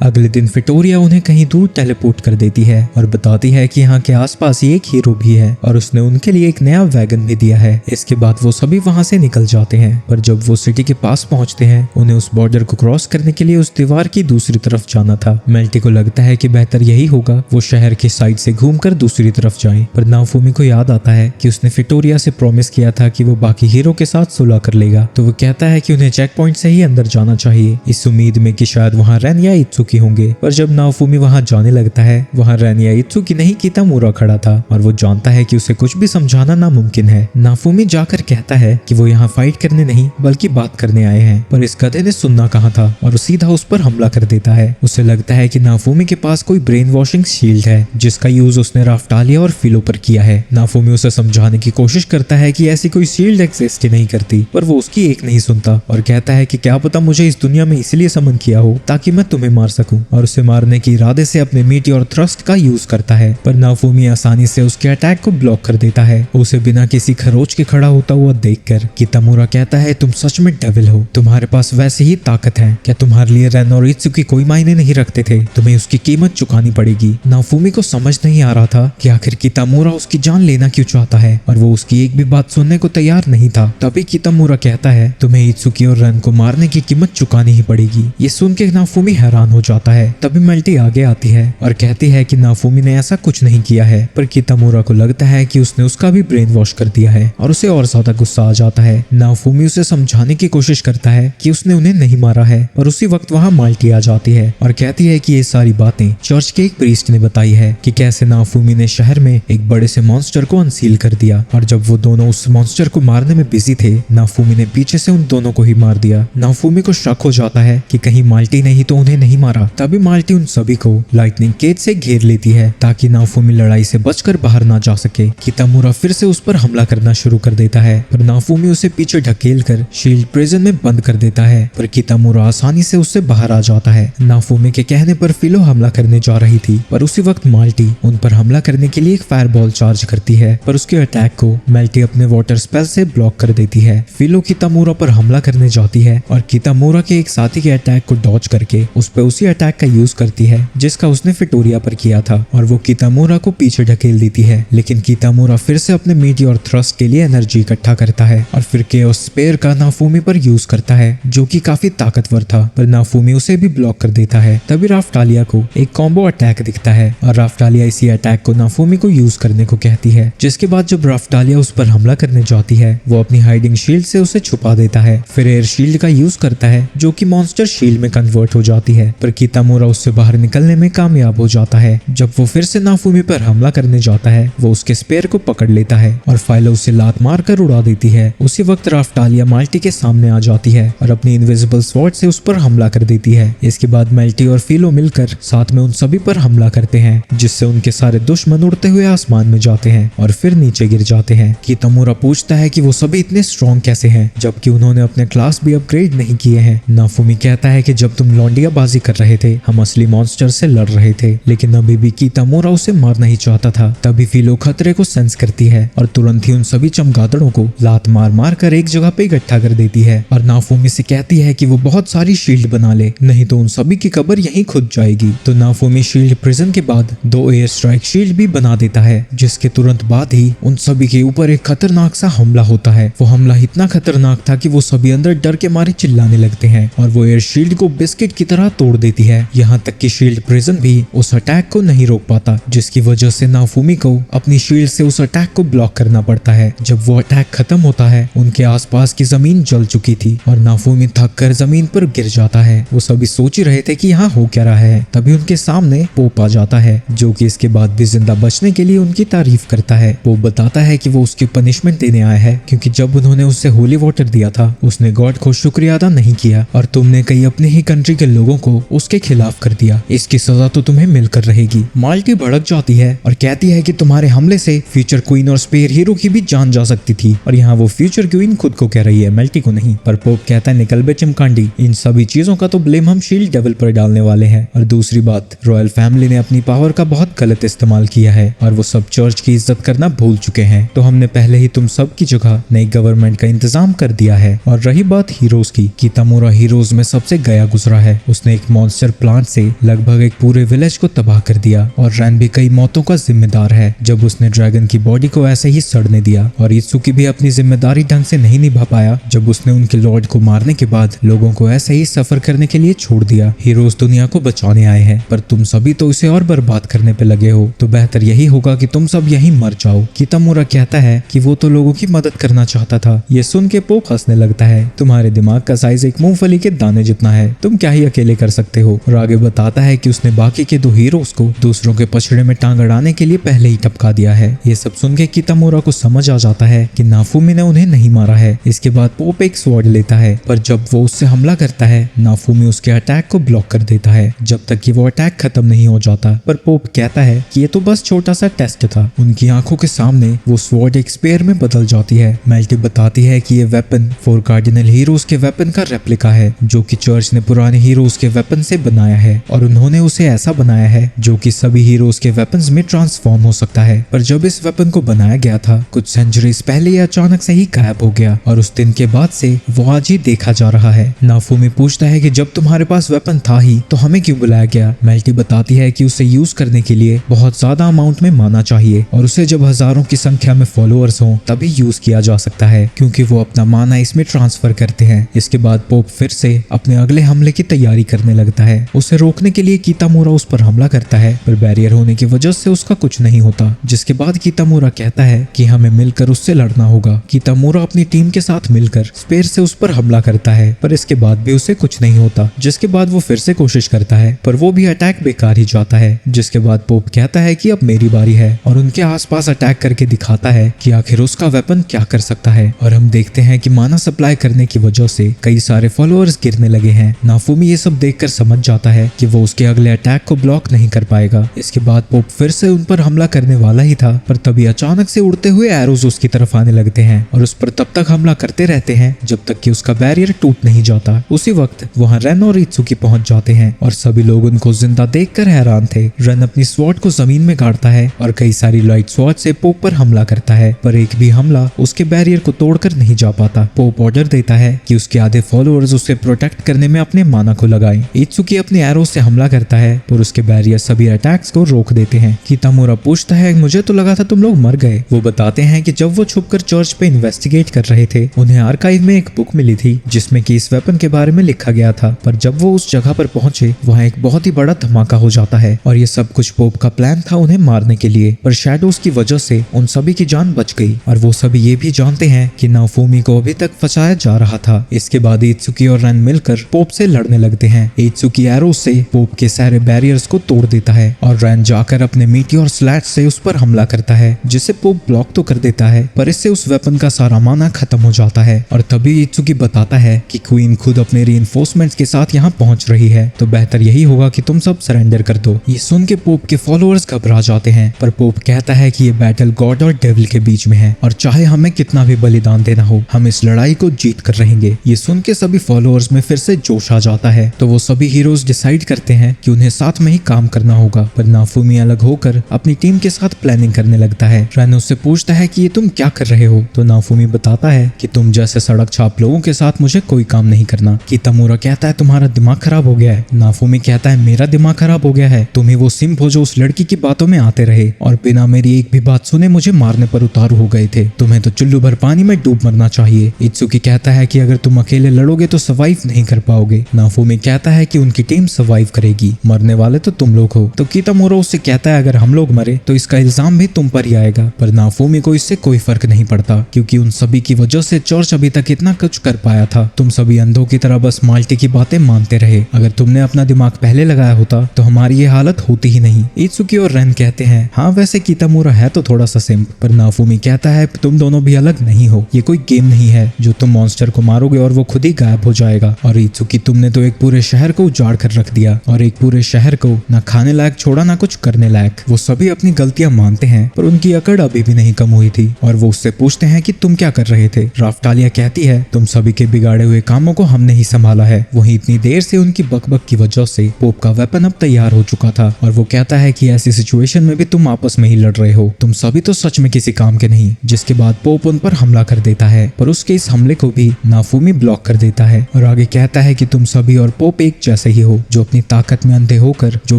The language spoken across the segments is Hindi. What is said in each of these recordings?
अगले दिन फिटोरिया उन्हें कहीं दूर टेलीपोर्ट कर देती है और बताती है कि यहाँ के आसपास ही एक हीरो भी है और उसने उनके लिए एक नया वैगन भी दिया है। इसके बाद वो सभी वहाँ से निकल जाते हैं, पर जब वो सिटी के पास पहुँचते हैं उन्हें उस बॉर्डर को क्रॉस करने के लिए उस दीवार की दूसरी तरफ जाना था। मेल्टी को लगता है कि बेहतर यही होगा वो शहर के साइड से घूमकर दूसरी तरफ जाए, पर नाफूमी को याद आता है कि उसने फिटोरिया से प्रॉमिस किया था कि वो बाकी हीरो के साथ सुलह कर लेगा, तो वो कहता है कि उन्हें चेक पॉइंट से ही अंदर जाना चाहिए, इस उम्मीद में कि शायद वहाँ रेन या इत्सुकी होंगे। पर जब नाफूमी वहाँ जाने लगता है वहाँ रेन या इत्सुकी नहीं कितामुरा खड़ा था और वो जानता है कि उसे कुछ भी समझाना नामुमकिन है। नाफूमी जाकर कहता है कि वो यहाँ फाइट करने नहीं बल्कि बात करने आए हैं, पर इस गधे ने सुनना कहा था और सीधा उस पर हमला कर देता है। उसे लगता है कि नाफूमी के पास कोई ब्रेन वॉशिंग शील्ड है जिसका यूज उसने राफ्टालिया और फिलो पर किया है। नाफूमी उसे समझाने की कोशिश करता है कि ऐसी कोई शील्ड एग्जिस्ट ही नहीं करती, पर वो उसकी एक नहीं सुनता और कहता है कि क्या पता मुझे इस दुनिया में इसलिए समन किया हो ताकि मैं तुम्हें मार सकूं, और उसे मारने के इरादे से अपने मीटी और थ्रस्ट का यूज करता है। पर नाफूमी आसानी से उसके अटैक को ब्लॉक कर देता है। उसे बिना किसी खरोच के खड़ा होता हुआ देखकर कितामुरा कहता है तुम सच में डेविल हो, तुम्हारे पास वैसे ही ताकत है, क्या तुम्हारे लिए रेन और इत्सुकी कोई मायने नहीं रखते थे, तुम्हें उसकी कीमत चुकानी पड़ेगी। नाफूमी को समझ नहीं आ रहा था कि आखिर कितामुरा उसकी जान लेना क्यों चाहता है और वो उसकी एक भी बात सुनने को तैयार नहीं था। तभी कितामुरा कहता है तुम्हें इत्सुकी और रेन को मारने की कीमत चुकानी ही पड़ेगी। ये सुन के नाफूमी हैरान हो जाता है। तभी मेल्टी आगे आती है और कहती है कि नाफूमी ने ऐसा कुछ नहीं किया है, पर कितामुरा को लगता है कि उसने उसका भी ब्रेन वॉश कर दिया है और उसे और ज्यादा गुस्सा आ जाता है। नाफूमी उसे समझाने की कोशिश करता है कि उसने उन्हें नहीं मारा है, पर उसी वक्त वहाँ माल्टी आ जाती है और कहती है कि ये सारी बातें चर्च के एक प्रीस्ट ने बताई है कि कैसे नाफूमी ने शहर में एक बड़े से मॉन्स्टर को अनसील कर दिया, और जब वो दोनों उस मॉन्स्टर को मारने में बिजी थे नाफूमी ने पीछे से उन दोनों को ही मार दिया। नाफूमी को शक हो जाता है कि कहीं माल्टी ने ही तो उन्हें नहीं मारा। तभी माल्टी उन सभी को लाइटनिंग केज से घेर लेती है ताकि नाफूमी लड़ाई से बचकर बाहर ना जा सके। कितामुरा फिर से उस पर हमला करना शुरू कर देता है, पर नाफूमी उसे पीछे ढकेल कर शील्ड प्रिजन में बंद कर देता है, पर कितामुरा आसानी से उससे बाहर आ जाता है। नाफूमी के कहने पर फिलो हमला करने जा रही थी, पर उसी वक्त माल्टी उन पर हमला करने के लिए एक फायरबॉल चार्ज करती है, पर उसके अटैक को मेल्टी अपने वाटर स्पेल से ब्लॉक कर देती है। फिलो कितामुरा पर हमला करने जाती है और कितामुरा के एक साथी के अटैक को डॉज करके उस पर उसी अटैक का यूज करती है जिसका उसने फिटोरिया पर किया था, और वो कितामुरा को पीछे ढकेल देती है। लेकिन कितामुरा फिर से अपने मीटी और थ्रस्ट के लिए एनर्जी इकट्ठा करता है और फिर केओस स्पेयर का नाफूमी पर यूज करता है जो कि काफी ताकतवर था, पर नाफूमी उसे भी ब्लॉक कर देता है। तभी राफ्टालिया को एक कॉम्बो अटैक दिखता है और राफ्टालिया इसी अटैक को नाफूमी को यूज करने को कहती है, जिसके बाद जब राफ्टालिया उस पर हमला करने जाती है वो अपनी हाइडिंग शील्ड से उसे छुपा देता है, फिर एयर शील्ड का यूज करता है जो कि मॉन्स्टर शील्ड में कन्वर्ट हो जाती है, पर कितामुरा उससे बाहर निकलने में कामयाब हो जाता है। जब वो फिर से नाफूमी पर हमला करने जाता है वो उसके स्पेयर को पकड़ लेता है और फाइलो उसे लात मार कर उड़ा देती है। उसी वक्त राफ्टालिया माल्टी के सामने आ जाती है और अपनी इनविजिबल स्वॉर्ड से उस पर हमला कर देती है। इसके बाद मेल्टी और फिलो मिलकर साथ में उन सभी पर हमला करते हैं, जिससे उनके सारे दुश्मन उड़ते हुए आसमान में जाते हैं और फिर नीचे गिर जाते हैं। कितामुरा पूछता है कि वो सभी इतने स्ट्रॉन्ग कैसे हैं जबकि उन्होंने अपने क्लास भी अपग्रेड नहीं किए हैं। नाफूमी कहता है कि जब तुम लौंडिया बाजी कर रहे थे हम असली मॉन्स्टर से लड़ रहे थे, लेकिन अभी भी कितामुरा उसे मारना ही चाहता था। तभी फिलो खतरे को सेंस करती है और तुरंत ही उन सभी चमगादड़ों को लात मार मार कर एक जगह पे इकट्ठा कर देती है और नाफूमी से कहती है कि वो बहुत सारी शील्ड बना ले, नहीं तो उन सभी की कब्र यहीं खुद जाएगी। तो नाफूमी शील्ड प्रिजन के बाद 2 एयर स्ट्राइक शील्ड भी बना देता है, जिसके तुरंत बाद ही उन सभी के ऊपर एक खतरनाक सा हमला होता है। वो हमला इतना खतरनाक था कि वो सभी अंदर डर के मारे चिल्लाने लगते हैं और वो एयर शील्ड को बिस्किट की तरह तोड़ देती है। यहाँ तक कि शील्ड प्रिजन भी उस अटैक को नहीं रोक पाता, जिसकी वजह से नाफूमी को अपनी शील्ड से उस अटैक को ब्लॉक करना पड़ता है। जब वो अटैक खत्म होता है उनके आसपास की जमीन जल चुकी थी और नाफूमी थक कर जमीन पर गिर जाता है। वो सभी सोच ही रहे थे कि यहाँ हो क्या रहा है, तभी उनके सामने पोप आ जाता है जो कि इसके बाद भी जिंदा बचने के लिए उनकी तारीफ करता है। पोप बताता है कि वो उसकी पनिशमेंट देने आया है क्योंकि जब उन्होंने उससे होली वाटर दिया था उसने गॉड को शुक्रिया अदा नहीं किया और तुमने कई अपने ही कंट्री के लोगों को उसके खिलाफ कर दिया, इसकी सजा तो तुम्हें मिलकर रहेगी। माल्टी भड़क जाती है और कहती है कि तुम्हारे हमले से फ्यूचर क्वीन और स्पेयर हीरो की भी जान जा सकती थी, और यहाँ वो फ्यूचर क्वीन खुद को कह रही है, मेल्टी को नहीं। पर पोप कहता है निकल बे चिमकांडी, इन सभी चीजों का तो ब्लेम हम शील्ड डेविल पर डालने वाले हैं। और दूसरी बात, रॉयल फैमिली ने अपनी पावर का बहुत गलत इस्तेमाल किया है और वो सब चर्च की इज्जत करना भूल चुके हैं, तो हमने पहले ही तुम सब की जगह नई गवर्नमेंट का इंतजाम कर दिया है। और रही बात हीरोज की, कितामुरा हीरोज में सबसे गया गुजरा है। उसने एक मॉन्स्टर प्लांट से लगभग एक पूरे विलेज को तबाह कर दिया और रैन भी कई मौतों का जिम्मेदार है जब उसने ड्रैगन की बॉडी को ऐसे ही सड़ने दिया। और इत्सुकी भी अपनी जिम्मेदारी ढंग से नहीं निभा पाया जब उसने उनके लॉर्ड को मारने के बाद लोगों को ऐसे ही सफर करने के लिए छोड़ दिया। हीरोज दुनिया को बचाने आए हैं पर तुम सभी तो इसे और बर्बाद करने पे लगे हो, तो बेहतर यही होगा कि तुम सब यहीं मर जाओ। कितामुरा कहता है कि वो तो लोगों की मदद करना चाहता था। ये सुन के पोप हंसने लगता है, तुम्हारे दिमाग का साइज एक मूंगफली के दाने जितना है, तुम क्या ही अकेले कर सकते हो। और आगे बताता है कि उसने बाकी के 2 हीरोज को दूसरों के पछड़े में टांग अड़ाने के लिए पहले ही टपका दिया है। ये सब सुन के कितामुरा को समझ आ जाता है कि नाफुमी ने उन्हें नहीं मारा है। इसके बाद पोप एक स्वॉर्ड लेता है पर जब वो उससे हमला करता है नाफुमी उसके अटैक को ब्लॉक कर देता है जब तक कि वो अटैक खत्म नहीं हो जाता। पर पोप कहता है कि ये तो बस छोटा सा टेस्ट था। उनकी आंखों के सामने वो स्वॉर्ड एक स्पेयर में बदल जाती है। मेल्टी बताती है कि ये वेपन 4 कार्डिनल हीरोज के वेपन का रेप्लिका है जो कि चर्च ने पुराने हीरोज के वेपन से बनाया है और उन्होंने उसे ऐसा बनाया है जो कि सभी हीरोज के वेपन्स में ट्रांसफॉर्म हो सकता है। पर जब इस वेपन को बनाया गया था कुछ सेंचुरीज पहले ये अचानक से ही गायब हो गया और उस दिन के बाद से वो आज ही देखा जा रहा है। नाफुमी पूछता है कि जब तुम्हारे पास वेपन था ही तो हमें क्यों बुलाया गया। मेल्टी बताती है कि उसे यूज करने के लिए बहुत ज्यादा अमाउंट में माना चाहिए और उसे जब हजारों की संख्या में फॉलोअर्स हों तभी यूज किया जा सकता है क्योंकि वो अपना माना इसमें ट्रांसफर करते हैं। इसके बाद पोप फिर से अपने अगले हमले की तैयारी करने लगता है। उसे रोकने के लिए कितामुरा उस पर हमला करता है पर बैरियर होने की वजह से उसका कुछ नहीं होता। जिसके बाद कितामुरा कहता है कि हमें मिलकर उससे लड़ना होगा। कितामुरा अपनी टीम के साथ मिलकर स्पेयर से उस पर हमला करता है पर इसके बाद भी उसे कुछ नहीं होता। जिसके बाद वो फिर से कोशिश करता है पर वो भी अटैक बेकार ही जाता है। जिसके बाद पोप कहता है कि अब मेरी बारी है और उनके आसपास अटैक करके दिखाता है कि आखिर उसका वेपन क्या कर सकता है। और हम देखते हैं कि माना सप्लाई करने की वजह से कई सारे फॉलोअर्स गिरने लगे हैं। नाफुमी ये सब देखकर समझ जाता है कि वो उसके अगले अटैक को ब्लॉक नहीं कर पाएगा। इसके बाद पोप फिर से उन पर हमला करने वाला ही था पर तभी अचानक से उड़ते हुए एरोज उसकी तरफ आने लगते हैं और उस पर तब तक हमला करते रहते हैं जब तक कि उसका बैरियर टूट नहीं जाता। उसी वक्त वहां रेन और इत्सुकी पहुंच जाते हैं और सभी लोग उनको जिंदा देखकर हैरान थे। रेन अपनी स्वॉर्ड को जमीन में गाड़ता है और कई सारी लाइट स्वॉर्ड से पोप पर हमला करता है पर एक भी हमला उसके बैरियर को तोड़कर नहीं जा पाता। पोप ऑर्डर देता है कि उसके आधे फॉलोअर्स उसे प्रोटेक्ट करने में अपने माना को लगाएं। इत्सुकी अपने एरो से हमला करता है पर उसके बैरियर सभी अटैक्स को रोक देते हैं। कितामुरा पूछता है मुझे तो लगा था तुम लोग मर गए। वो बताते हैं कि जब वो छुपकर चर्च पे इन्वेस्टिगेट कर रहे थे उन्हें आर्काइव में एक बुक मिली थी जिसमें कि इस वेपन के बारे में लिखा गया था। पर जब वो उस जगह पर पहुंचे वहाँ एक बहुत ही बड़ा धमाका हो जाता है और ये सब कुछ पोप का प्लान था उन्हें मारने के लिए। पर शैडोज की वजह से उन सभी की जान बच गई और वो सभी ये भी जानते हैं कि नाफुमी को अभी तक फंसाया जा रहा था। इसके बाद इत्सुकी और रेन मिलकर पोप से लड़ने लगते हैं। इत्सुकी एरो से पोप के सारे बैरियर्स को तोड़ देता है और रेन जाकर अपने मीटियोर स्लैट से उस पर हमला करता है जिसे पोप ब्लॉक तो कर देता है पर इससे उस वेपन का सारा माना खत्म हो जाता है। और तभी इत्सुकी बताता है कि क्वीन खुद अपने रीइंफोर्समेंट्स के साथ यहाँ पहुंच रही है तो बेहतर यही होगा कि तुम सब सरेंडर कर दो। ये सुन के पोप के फॉलोअर्स घबरा जाते हैं पर पोप कहता है कि ये बैटल गॉड और डेविल के बीच में है और चाहे हमें कितना भी बलिदान देना हो हम इस लड़ाई को जीत कर रहेंगे। ये सुन के सभी फॉलोअर्स में फिर से जोश आ जाता है तो वो सभी हीरोज डिसाइड करते हैं कि उन्हें साथ में ही काम करना होगा। पर नाफुमी अलग होकर अपनी टीम के साथ प्लानिंग करने लगता है। रेन उससे पूछता है कि ये तुम क्या कर रहे हो तो नाफुमी बताता है कि तुम जैसे सड़क छाप लोगों के साथ मुझे कोई काम नहीं करना। कितामुरा कहता है तुम्हारा दिमाग खराब हो गया है। नाफुमी कहता है मेरा दिमाग खराब हो गया है, तुम्हें वो सिम्प हो जो उस लड़की की बातों में आते रहे और बिना मेरी एक भी बात सुने मुझे मारने पर उतारू हो गए थे। तुम्हें तो चुल्लू भर पानी में डूब मरना चाहिए। इत्सुकी कहता है कि अगर तुम अकेले लड़ोगे तो सर्वाइव नहीं कर पाओगे। नाफुमी कहता है कि उनकी टीम सर्वाइव करेगी, मरने वाले तो तुम लोग हो। तो कितामुरा उससे कहता है अगर हम लोग मरे तो इसका इल्जाम भी तुम पर ही आएगा। पर नाफुमी को इससे कोई फर्क नहीं पड़ता क्योंकि उन सभी की वजह से चर्च अभी तक इतना कुछ कर पाया था। तुम सभी अंधों की तरह बस माल्टी की बातें मानते रहे। अगर तुमने अपना दिमाग पहले लगाया होता तो हमारी ये हालत होती ही नहीं। इत्सुकी और रेन कहते हैं हाँ वैसे कितामुरा है तो थोड़ा सा सिम्प। पर नाफुमी कहता है तुम दोनों भी अलग नहीं हो, ये कोई गेम नहीं है जो तुम मॉन्स्टर को मारोगे और वो खुद ही गायब हो जाएगा। और इत्सुकी तुमने तो एक पूरे शहर को उजाड़ कर रख दिया और एक पूरे शहर को ना खाने लायक छोड़ा ना कुछ करने लायक। वो सभी अपनी गलतियां मानते हैं पर उनकी अकड़ अभी भी नहीं कम हुई थी और वो उससे पूछते हैं कि तुम क्या कर रहे थे। राफ्टालिया कहती है तुम सभी के बिगाड़े हुए कामों को हमने ही संभाला है। वहीं इतनी देर से उनकी बकबक की वजह से पोप का वेपन अब तैयार हो चुका था और वो कहता है कि ऐसी सिचुएशन में भी तुम आपस में ही लड़ रहे हो, तुम सभी तो सच में किसी काम के नहीं। जिसके बाद पोप उन पर हमला कर देता है पर उसके इस हमले को भी नाफुमी ब्लॉक कर देता है और आगे कहता है कि तुम सभी और पोप एक जैसे जैसे ही हो, जो अपनी ताकत में अंधे होकर जो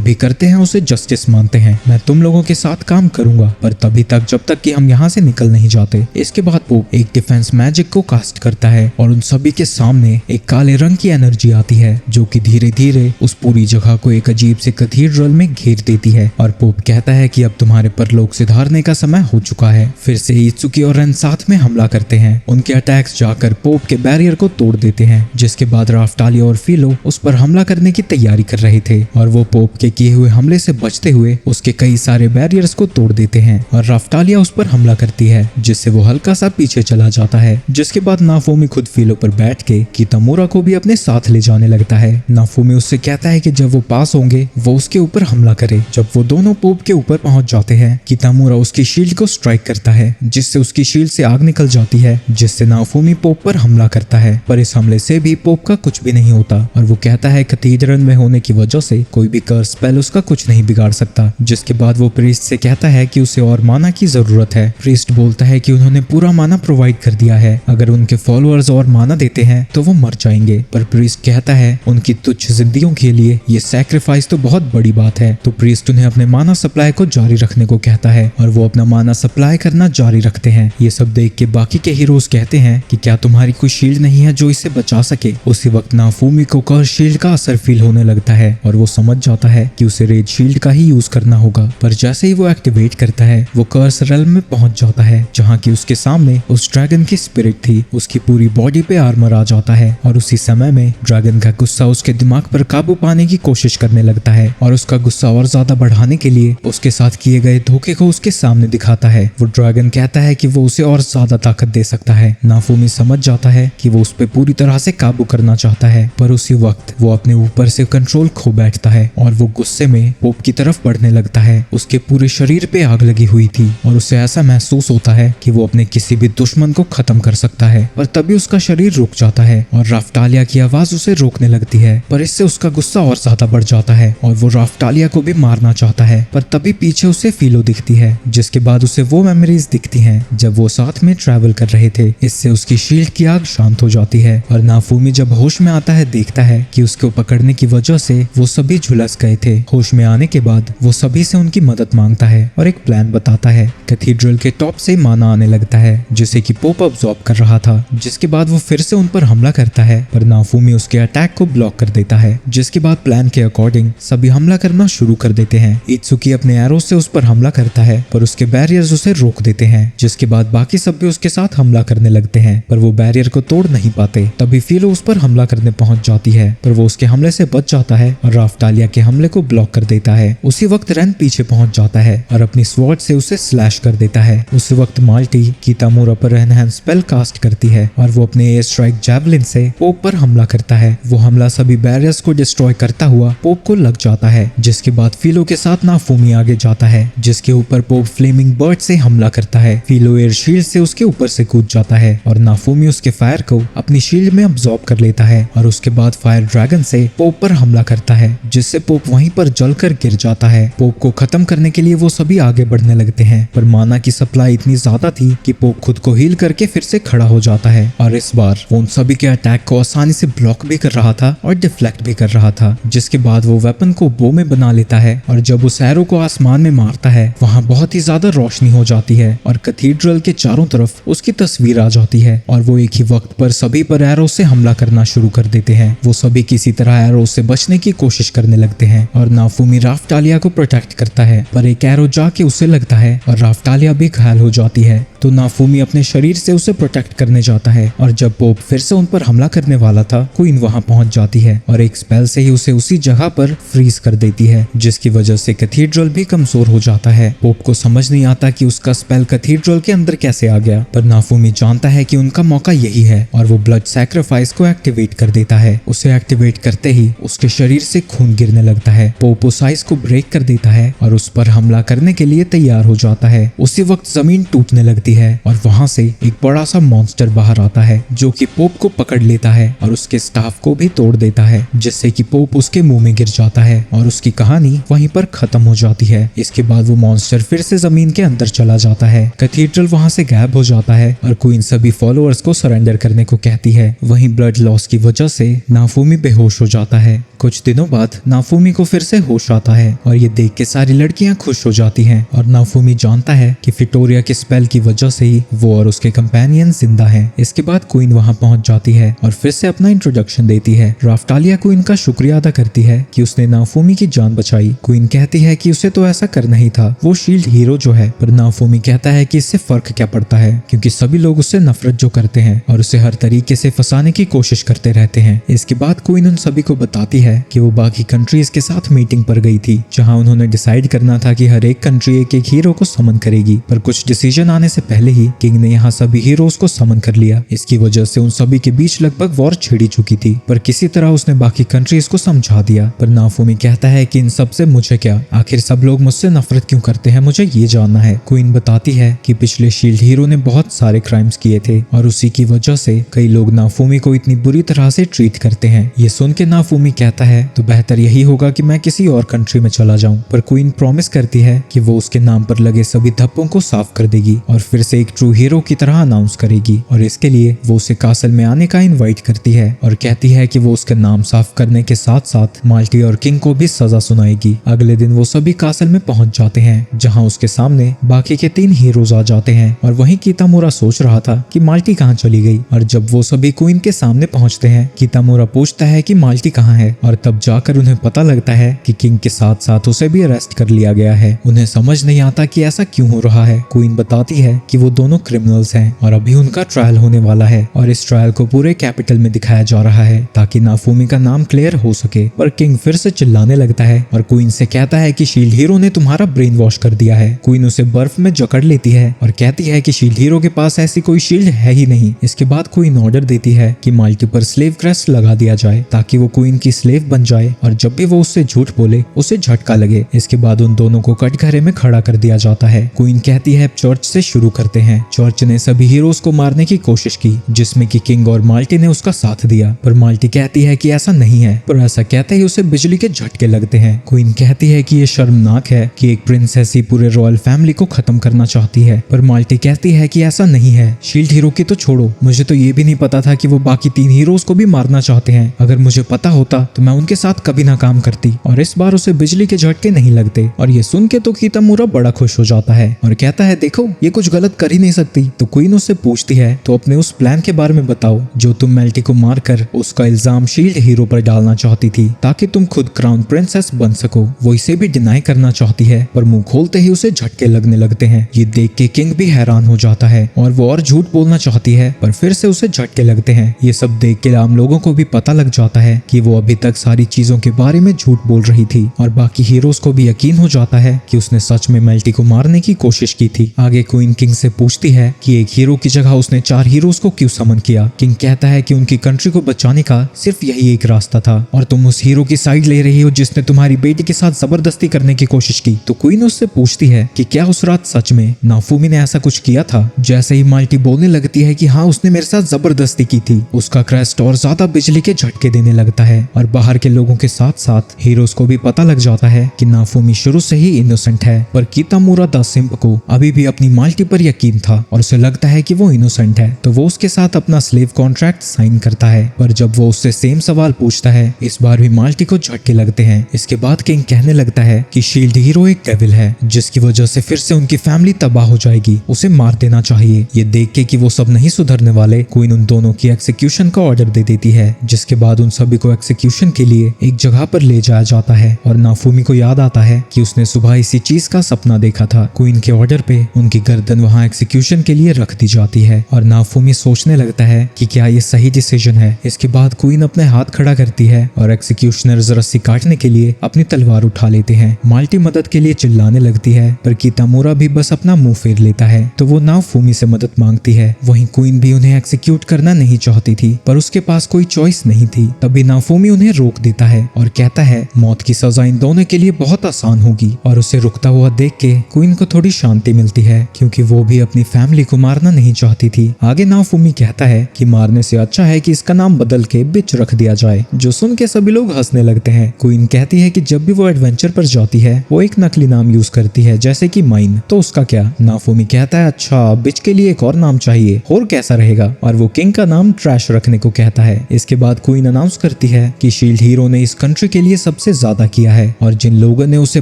भी करते हैं उसे जस्टिस मानते हैं। मैं तुम लोगों के साथ काम करूंगा, पर तभी तक जब तक कि हम यहाँ से निकल नहीं जाते। इसके बाद पोप एक डिफेंस मैजिक को कास्ट करता है और उन सभी के सामने एक काले रंग की एनर्जी आती है जो कि धीरे धीरे उस पूरी जगह को एक अजीब से कैथेड्रल में घेर देती है। और पोप कहता है कि अब तुम्हारे परलोक सुधारने का समय हो चुका है। फिर से इत्सुकी और रेन साथ में हमला करते हैं। उनके अटैक्स जाकर पोप के बैरियर को तोड़ देते हैं, जिसके बाद राफ्टालिया और फिलो उस पर हमला करने की तैयारी कर रहे थे और वो पोप के किए हुए हमले से बचते हुए उसके कई सारे बैरियर्स को तोड़ देते हैं और राफ्टालिया उस पर हमला करती है, जिससे वो हल्का सा पीछे चला जाता है। जिसके बाद नाफूमी खुद फिलो पर बैठ के कितामुरा को भी अपने साथ ले जाने लगता है। नाफूमी उससे कहता है कि जब वो पास होंगे वो उसके ऊपर हमला करे। जब वो दोनों पोप के ऊपर पहुंच जाते हैं, कितामुरा उसकी शील्ड को स्ट्राइक करता है, जिससे उसकी शील्ड से आग निकल जाती है, जिससे नाफूमी पोप पर हमला करता है। पर इस हमले से भी पोप का कुछ भी नहीं होता और वो कहता है कैथेड्रल में होने की वजह से कोई भी कर्स स्पेल उसका कुछ नहीं बिगाड़ सकता। जिसके बाद वो प्रीस्ट से कहता है कि उसे और माना की जरूरत है। प्रीस्ट बोलता है कि उन्होंने पूरा माना प्रोवाइड कर दिया है, अगर उनके फॉलोअर्स और माना देते हैं तो वो मर जाएंगे। पर प्रीस्ट कहता है उनकी तुच्छ जिंदगियों के लिए ये सैक्रिफाइस तो बहुत बड़ी बात है। तो प्रीस्ट उन्हें अपने माना सप्लाई को जारी रखने को कहता है और वो अपना माना सप्लाई करना जारी रखते हैं। ये सब देख के बाकी के हीरोज कहते हैं कि क्या तुम्हारी कोई शील्ड नहीं है जो इसे बचा सके। उसी वक्त नाफूमी को कर्स शील्ड का असर फील होने लगता है और वो समझ जाता है कि उसे रेड शील्ड का ही यूज करना होगा। पर जैसे ही वो एक्टिवेट करता है वो कर्स रेल्म में पहुंच जाता है, जहाँ की उसके सामने उस ड्रैगन की स्पिरिट थी। उसकी पूरी बॉडी पे आर्मर आ जाता है और उसी समय में ड्रैगन का गुस्सा उसके दिमाग पर काबू पाने की कोशिश करने लगता है और उसका गुस्सा और ज्यादा बढ़ाने के लिए उसके साथ किए गए धोखे को उसके सामने दिखाता है। वो ड्रैगन कहता है कि वो उसे और ज्यादा ताकत दे सकता है। नाफूमी समझ जाता है कि वो उस पर पूरी तरह से काबू करना चाहता है, पर उसी वक्त वो अपने ऊपर से कंट्रोल खो बैठता है और वो गुस्से में पोप की तरफ बढ़ने लगता है। उसके पूरे शरीर पे आग लगी हुई थी और उसे ऐसा महसूस होता है कि वो अपने किसी भी दुश्मन को खत्म कर सकता है। पर तभी उसका शरीर रुक जाता है और राफ्टालिया की आवाज उसे रोकने लगती है, पर इससे उसका गुस्सा और ज्यादा बढ़ जाता है और वो राफ्टालिया को भी मारना चाहता है। पर तभी पीछे उसे फिलो दिखती है, जिसके बाद उसे वो मेमोरीज दिखती हैं जब वो साथ में ट्रैवल कर रहे थे। इससे उसकी शील्ड की आग शांत हो जाती है और नाफूमी जब होश में आता है देखता है कि उसको पकड़ने की वजह से वो सभी झुलस गए थे। होश में आने के बाद वो सभी से उनकी मदद मांगता है और एक प्लान बताता है। कैथेड्रल के टॉप से माना आने लगता है जिसे कि पोप अब्सॉर्ब कर रहा था। जिसके बाद वो फिर से उन पर हमला करता है, पर नाफूमी उसके अटैक को ब्लॉक कर देता है। जिसके बाद प्लान के अकॉर्डिंग सभी हमला करना शुरू कर देते हैं। इत्सुकी अपने एरो से उस पर हमला करता है, पर उसके बैरियर्स उसे रोक देते हैं। जिसके बाद बाकी सब भी उसके साथ हमला करने लगते हैं, पर वो बैरियर को तोड़ नहीं पाते। तभी फिलो उस पर हमला करने पहुंच जाती है, पर वो उसके हमले से बच जाता है और राफ्टालिया के हमले को ब्लॉक कर देता है। उसी वक्त रेन पीछे पहुंच जाता है और अपनी स्वॉर्ड से उसे स्लैश कर देता है। उसी वक्त माल्टी कितामुरा पर एनहांस स्पेल कास्ट करती है और वो अपने एयर स्ट्राइक जैवलिन से पोप पर हमला करता है। वो हमला सभी बैरियर्स को डिस्ट्रॉय करता हुआ पोप को लग जाता है। जिसके बाद फिलो के साथ नाफूमी आगे जाता है, जिसके ऊपर पोप फ्लेमिंग बर्ड से हमला करता है। फिलो एयर शील्ड से उसके ऊपर से कूद जाता है और नाफूमी उसके फायर को अपनी शील्ड में अब्सॉर्ब कर लेता है और उसके बाद फायर ड्रैगन से पोप पर हमला करता है, जिससे पोप वहीं पर जलकर गिर जाता है। पोप को खत्म करने के लिए वो सभी आगे बढ़ने लगते हैं, पर माना की सप्लाई इतनी ज्यादा थी कि पोप खुद को हील करके फिर से खड़ा हो जाता है और इस बार वो उन सभी के अटैक को आसानी से ब्लॉक भी कर रहा था और डिफ्लेक्ट भी कर रहा था। जिसके बाद वो वेपन को बो में बना लेता है और जब उस एरो को आसमान में मारता है वहाँ बहुत ही ज्यादा रोशनी हो जाती है और कैथेड्रल के चारों तरफ उसकी तस्वीर आ जाती है और वो एक ही वक्त पर सभी पर एरो से हमला करना शुरू कर देते हैं। वो सभी किसी तरह एरो से बचने की कोशिश करने लगते हैं और नाफूमी राफ्टालिया को प्रोटेक्ट करता है, पर एक एरो जाके उसे लगता है और राफ्टालिया भी घायल हो जाती है। तो नाफूमी अपने शरीर से उसे प्रोटेक्ट करने जाता है और जब पोप फिर से उन पर हमला करने वाला था, क्वीन वहां पहुंच जाती है और एक स्पेल से ही उसे उसी जगह पर फ्रीज कर देती है, जिसकी वजह से कैथेड्रल भी कमजोर हो जाता है। पोप को समझ नहीं आता कि उसका स्पेल कैथेड्रल के अंदर कैसे आ गया, पर नाफूमी जानता है कि उनका मौका यही है और वो ब्लड सैक्रिफाइस को एक्टिवेट कर देता है। उसे एक्टिवेट करते ही उसके शरीर से खून गिरने लगता है। पोप उस आइस को ब्रेक कर देता है और उस पर हमला करने के लिए तैयार हो जाता है। उसी वक्त जमीन टूटने लगती है और वहां से एक बड़ा सा मॉन्स्टर बाहर आता है जो कि पोप को पकड़ लेता है और उसके स्टाफ को भी तोड़ देता है, जिससे कि पोप उसके मुंह में गिर जाता है और उसकी कहानी वहीं पर खत्म हो जाती है। इसके बाद वो मॉन्स्टर फिर से जमीन के अंदर चला जाता है। कैथेड्रल वहां से गायब हो जाता है और क्वीन सभी फॉलोअर्स को सरेंडर करने को कहती है। वहीं ब्लड लॉस की वजह से नाफूमी बेहोश खुश हो जाता है। कुछ दिनों बाद नाफूमी को फिर से होश आता है और ये देख के सारी लड़कियां खुश हो जाती हैं और नाफूमी जानता है कि विक्टोरिया के स्पेल की वजह से ही वो और उसके कंपेनियन जिंदा हैं। इसके बाद क्वीन वहां पहुंच जाती है और फिर से अपना इंट्रोडक्शन देती है। राफ्टालिया क्वीन का शुक्रिया अदा करती है कि उसने नाफूमी की जान बचाई। क्वीन कहती है कि उसे तो ऐसा करना ही था, वो शील्ड हीरो जो है, पर नाफूमी कहता है कि इससे फर्क क्या पड़ता है क्योंकि सभी लोग उससे नफरत जो करते हैं और उसे हर तरीके से फंसाने की कोशिश करते रहते हैं। इसके बाद क्वीन उन सभी को बताती है कि वो बाकी कंट्रीज के साथ मीटिंग पर गई थी जहां उन्होंने डिसाइड करना था कि हर एक कंट्री एक एक हीरो को समन करेगी, पर कुछ डिसीजन आने से पहले ही किंग ने यहाँ सभी हीरोज को समन कर लिया। इसकी वजह से उन सभी के बीच लगभग वॉर छिड़ी चुकी थी, पर किसी तरह उसने बाकी कंट्रीज को समझा दिया। पर नाफूमी कहता है कि इन सब से मुझे क्या, आखिर सब लोग मुझसे नफरत क्यों करते हैं, मुझे ये जानना है। क्वीन बताती है कि पिछले शील्ड हीरो ने बहुत सारे क्राइम्स किए थे और उसी की वजह से कई लोग नाफूमी को इतनी बुरी तरह से ट्रीट करते हैं। ये सुन के नाफूमी कहता है तो बेहतर यही होगा कि मैं किसी और कंट्री में चला जाऊं, पर क्वीन प्रॉमिस करती है कि वो उसके नाम पर लगे सभी धब्बों को साफ कर देगी और फिर से एक ट्रू हीरो की तरह अनाउंस करेगी। और इसके लिए वो उसे कासल में आने का इनवाइट करती है और कहती है कि वो उसका नाम साफ करने के साथ साथ माल्टी और किंग को भी सजा सुनाएगी। अगले दिन वो सभी कासल में पहुंच जाते हैं जहां उसके सामने बाकी के 3 हीरोज आ जाते हैं और वहीं कितामुरा सोच रहा था कि माल्टी कहाँ चली गई। और जब वो सभी क्वीन के सामने पहुंचते हैं, कितामुरा पूछता है कि माल्टी कहाँ है और तब जाकर उन्हें पता लगता है कि किंग के साथ साथ उसे भी अरेस्ट कर लिया गया है। उन्हें समझ नहीं आता कि ऐसा क्यों हो रहा है। क्वीन बताती है कि वो दोनों क्रिमिनल्स हैं और अभी उनका ट्रायल होने वाला है और इस ट्रायल को पूरे कैपिटल में दिखाया जा रहा है ताकि नाफूमी का नाम क्लियर हो सके। पर किंग फिर से चिल्लाने लगता है और क्वीन से कहता है कि शील्ड हीरो ने तुम्हारा ब्रेन वॉश कर दिया है। क्वीन उसे बर्फ में जकड़ लेती है और कहती है कि शील्ड हीरो के पास ऐसी कोई शील्ड है ही नहीं। इसके बाद क्वीन ऑर्डर देती है कि माल्टी पर स्लेव क्रेस्ट लगा दिया जाए ताकि वो क्वीन की स्लेव बन जाए और जब भी वो उससे झूठ बोले उसे झटका लगे। इसके बाद उन दोनों को कटघरे में खड़ा कर दिया जाता है। क्वीन कहती है चर्च से शुरू करते हैं। चर्च ने सभी हीरोज को मारने की कोशिश की जिसमें कि किंग और माल्टी ने उसका साथ दिया, पर माल्टी कहती है कि ऐसा नहीं है, पर ऐसा कहते ही उसे बिजली के झटके लगते हैं। क्वीन कहती है कि ये शर्मनाक है कि एक प्रिंसेस ही पूरे रॉयल फैमिली को खत्म करना चाहती है, पर माल्टी कहती है कि ऐसा नहीं है। शील्ड हीरो की तो छोड़ो, मुझे तो ये भी नहीं पता था कि वो बाकी 3 हीरोज को भी मारना चाहते हैं। अगर मुझे पता होता तो मैं उनके साथ कभी ना काम करती। और इस बार उसे बिजली के झटके नहीं लगते और ये सुन के तो कितामुरा बड़ा खुश हो जाता है और कहता है देखो ये कुछ गलत कर ही नहीं सकती। तो क्वीन उससे पूछती है तो अपने उस प्लान के बारे में बताओ जो तुम मेल्टी को मारकर उसका इल्जाम शील्ड हीरो पर डालना चाहती थी ताकि तुम खुद क्राउन प्रिंसेस बन सको। वो इसे भी डिनाई करना चाहती है पर मुंह खोलते ही उसे झटके लगने लगते हैं। ये देख के किंग भी हैरान हो जाता है और वो और झूठ बोलना चाहती है पर फिर से उसे झटके लगते हैं। ये सब देख के आम लोगों को भी पता लग जाता है कि वो अभी तक सारी चीजों के बारे में झूठ बोल रही थी और बाकी हीरोज को भी यकीन हो जाता है कि उसने सच में मेल्टी को मारने की कोशिश की थी। आगे क्वीन किंग से पूछती है कि एक हीरो की जगह उसने 4 हीरोज को क्यों समन किया। किंग कहता है कि उनकी कंट्री को बचाने का सिर्फ यही एक रास्ता था और तुम उस हीरो की साइड ले रही हो जिसने तुम्हारी बेटी के साथ जबरदस्ती करने की कोशिश की। तो क्वीन उससे पूछती है कि क्या उस रात सच में नाफूमी ने ऐसा कुछ किया था। जैसे ही माल्टी बोलने लगती है कि हाँ उसने मेरे साथ जबरदस्ती की थी, उसका क्रेस्ट और ज्यादा बिजली के झटके देने लगता है और बाहर के लोगों के साथ साथ हीरोज को भी पता लग जाता है कि नाफूमी शुरू से ही इनोसेंट है। पर कितामुरा द सिंप को अभी भी अपनी माल्टी पर यकीन था और उसे लगता है कि वो इनोसेंट है, तो वो उसके साथ अपना स्लेव कॉन्ट्रैक्ट साइन करता है। पर जब वो उससे सेम सवाल पूछता है इस बार भी माल्टी को झटके लगते हैं। इसके बाद किंग कहने लगता है कि शील्ड हीरो एक डेविल है जिसकी वजह से फिर से उनकी फैमिली तबाह हो जाएगी, उसे मार देना चाहिए। ये देख के कि वो सब नहीं सुधरने वाले, क्वीन उन दोनों की एक्सिक्यूशन का ऑर्डर दे देती है जिसके बाद उन सभी को एक्सिक्यूशन के लिए एक जगह पर ले जाया जाता है और नाफूमी को याद आता है कि उसने सुबह इसी चीज का सपना देखा था। क्वीन के ऑर्डर पे उनकी गर्दन वहां एक्सिक्यूशन के लिए रख दी जाती है और नाफूमी सोचने लगता है कि क्या ये सही डिसीजन है। इसके बाद क्वीन अपने हाथ खड़ा करती है और एक्सिक्यूशनर्स रस्सी काटने के लिए अपनी तलवार उठा लेते हैं। माल्टी मदद के लिए चिल्लाने लगती है पर कितामुरा भी बस अपना मुंह फेर लेता है तो वो नाफूमी से मदद मांगती है। वहीं क्वीन भी उन्हें एक्सिक्यूट करना नहीं चाहती थी पर उसके पास कोई चॉइस नहीं थी। तभी नाफूमी उन्हें रोक देता है और कहता है मौत की सजा इन दोनों के लिए बहुत आसान होगी। और उसे रुकता हुआ देख के क्वीन को थोड़ी शांति मिलती है क्योंकि वो भी अपनी फैमिली को मारना नहीं चाहती थी। आगे नाफूमी कहता है कि मारने से अच्छा है कि इसका नाम बदल के बिच रख दिया जाए, जो सुन के सभी लोग हंसने लगते हैं। क्वीन कहती है कि जब भी वो एडवेंचर पर जाती है वो एक नकली नाम यूज करती है जैसे कि माइन, तो उसका क्या। नाफूमी कहता है अच्छा बिच के लिए एक और नाम चाहिए, और कैसा रहेगा, और वो किंग का नाम ट्रैश रखने को कहता है। इसके बाद क्वीन अनाउंस कर करती है कि शील्ड हीरो ने इस कंट्री के लिए सबसे ज्यादा किया है और जिन लोगों ने उसे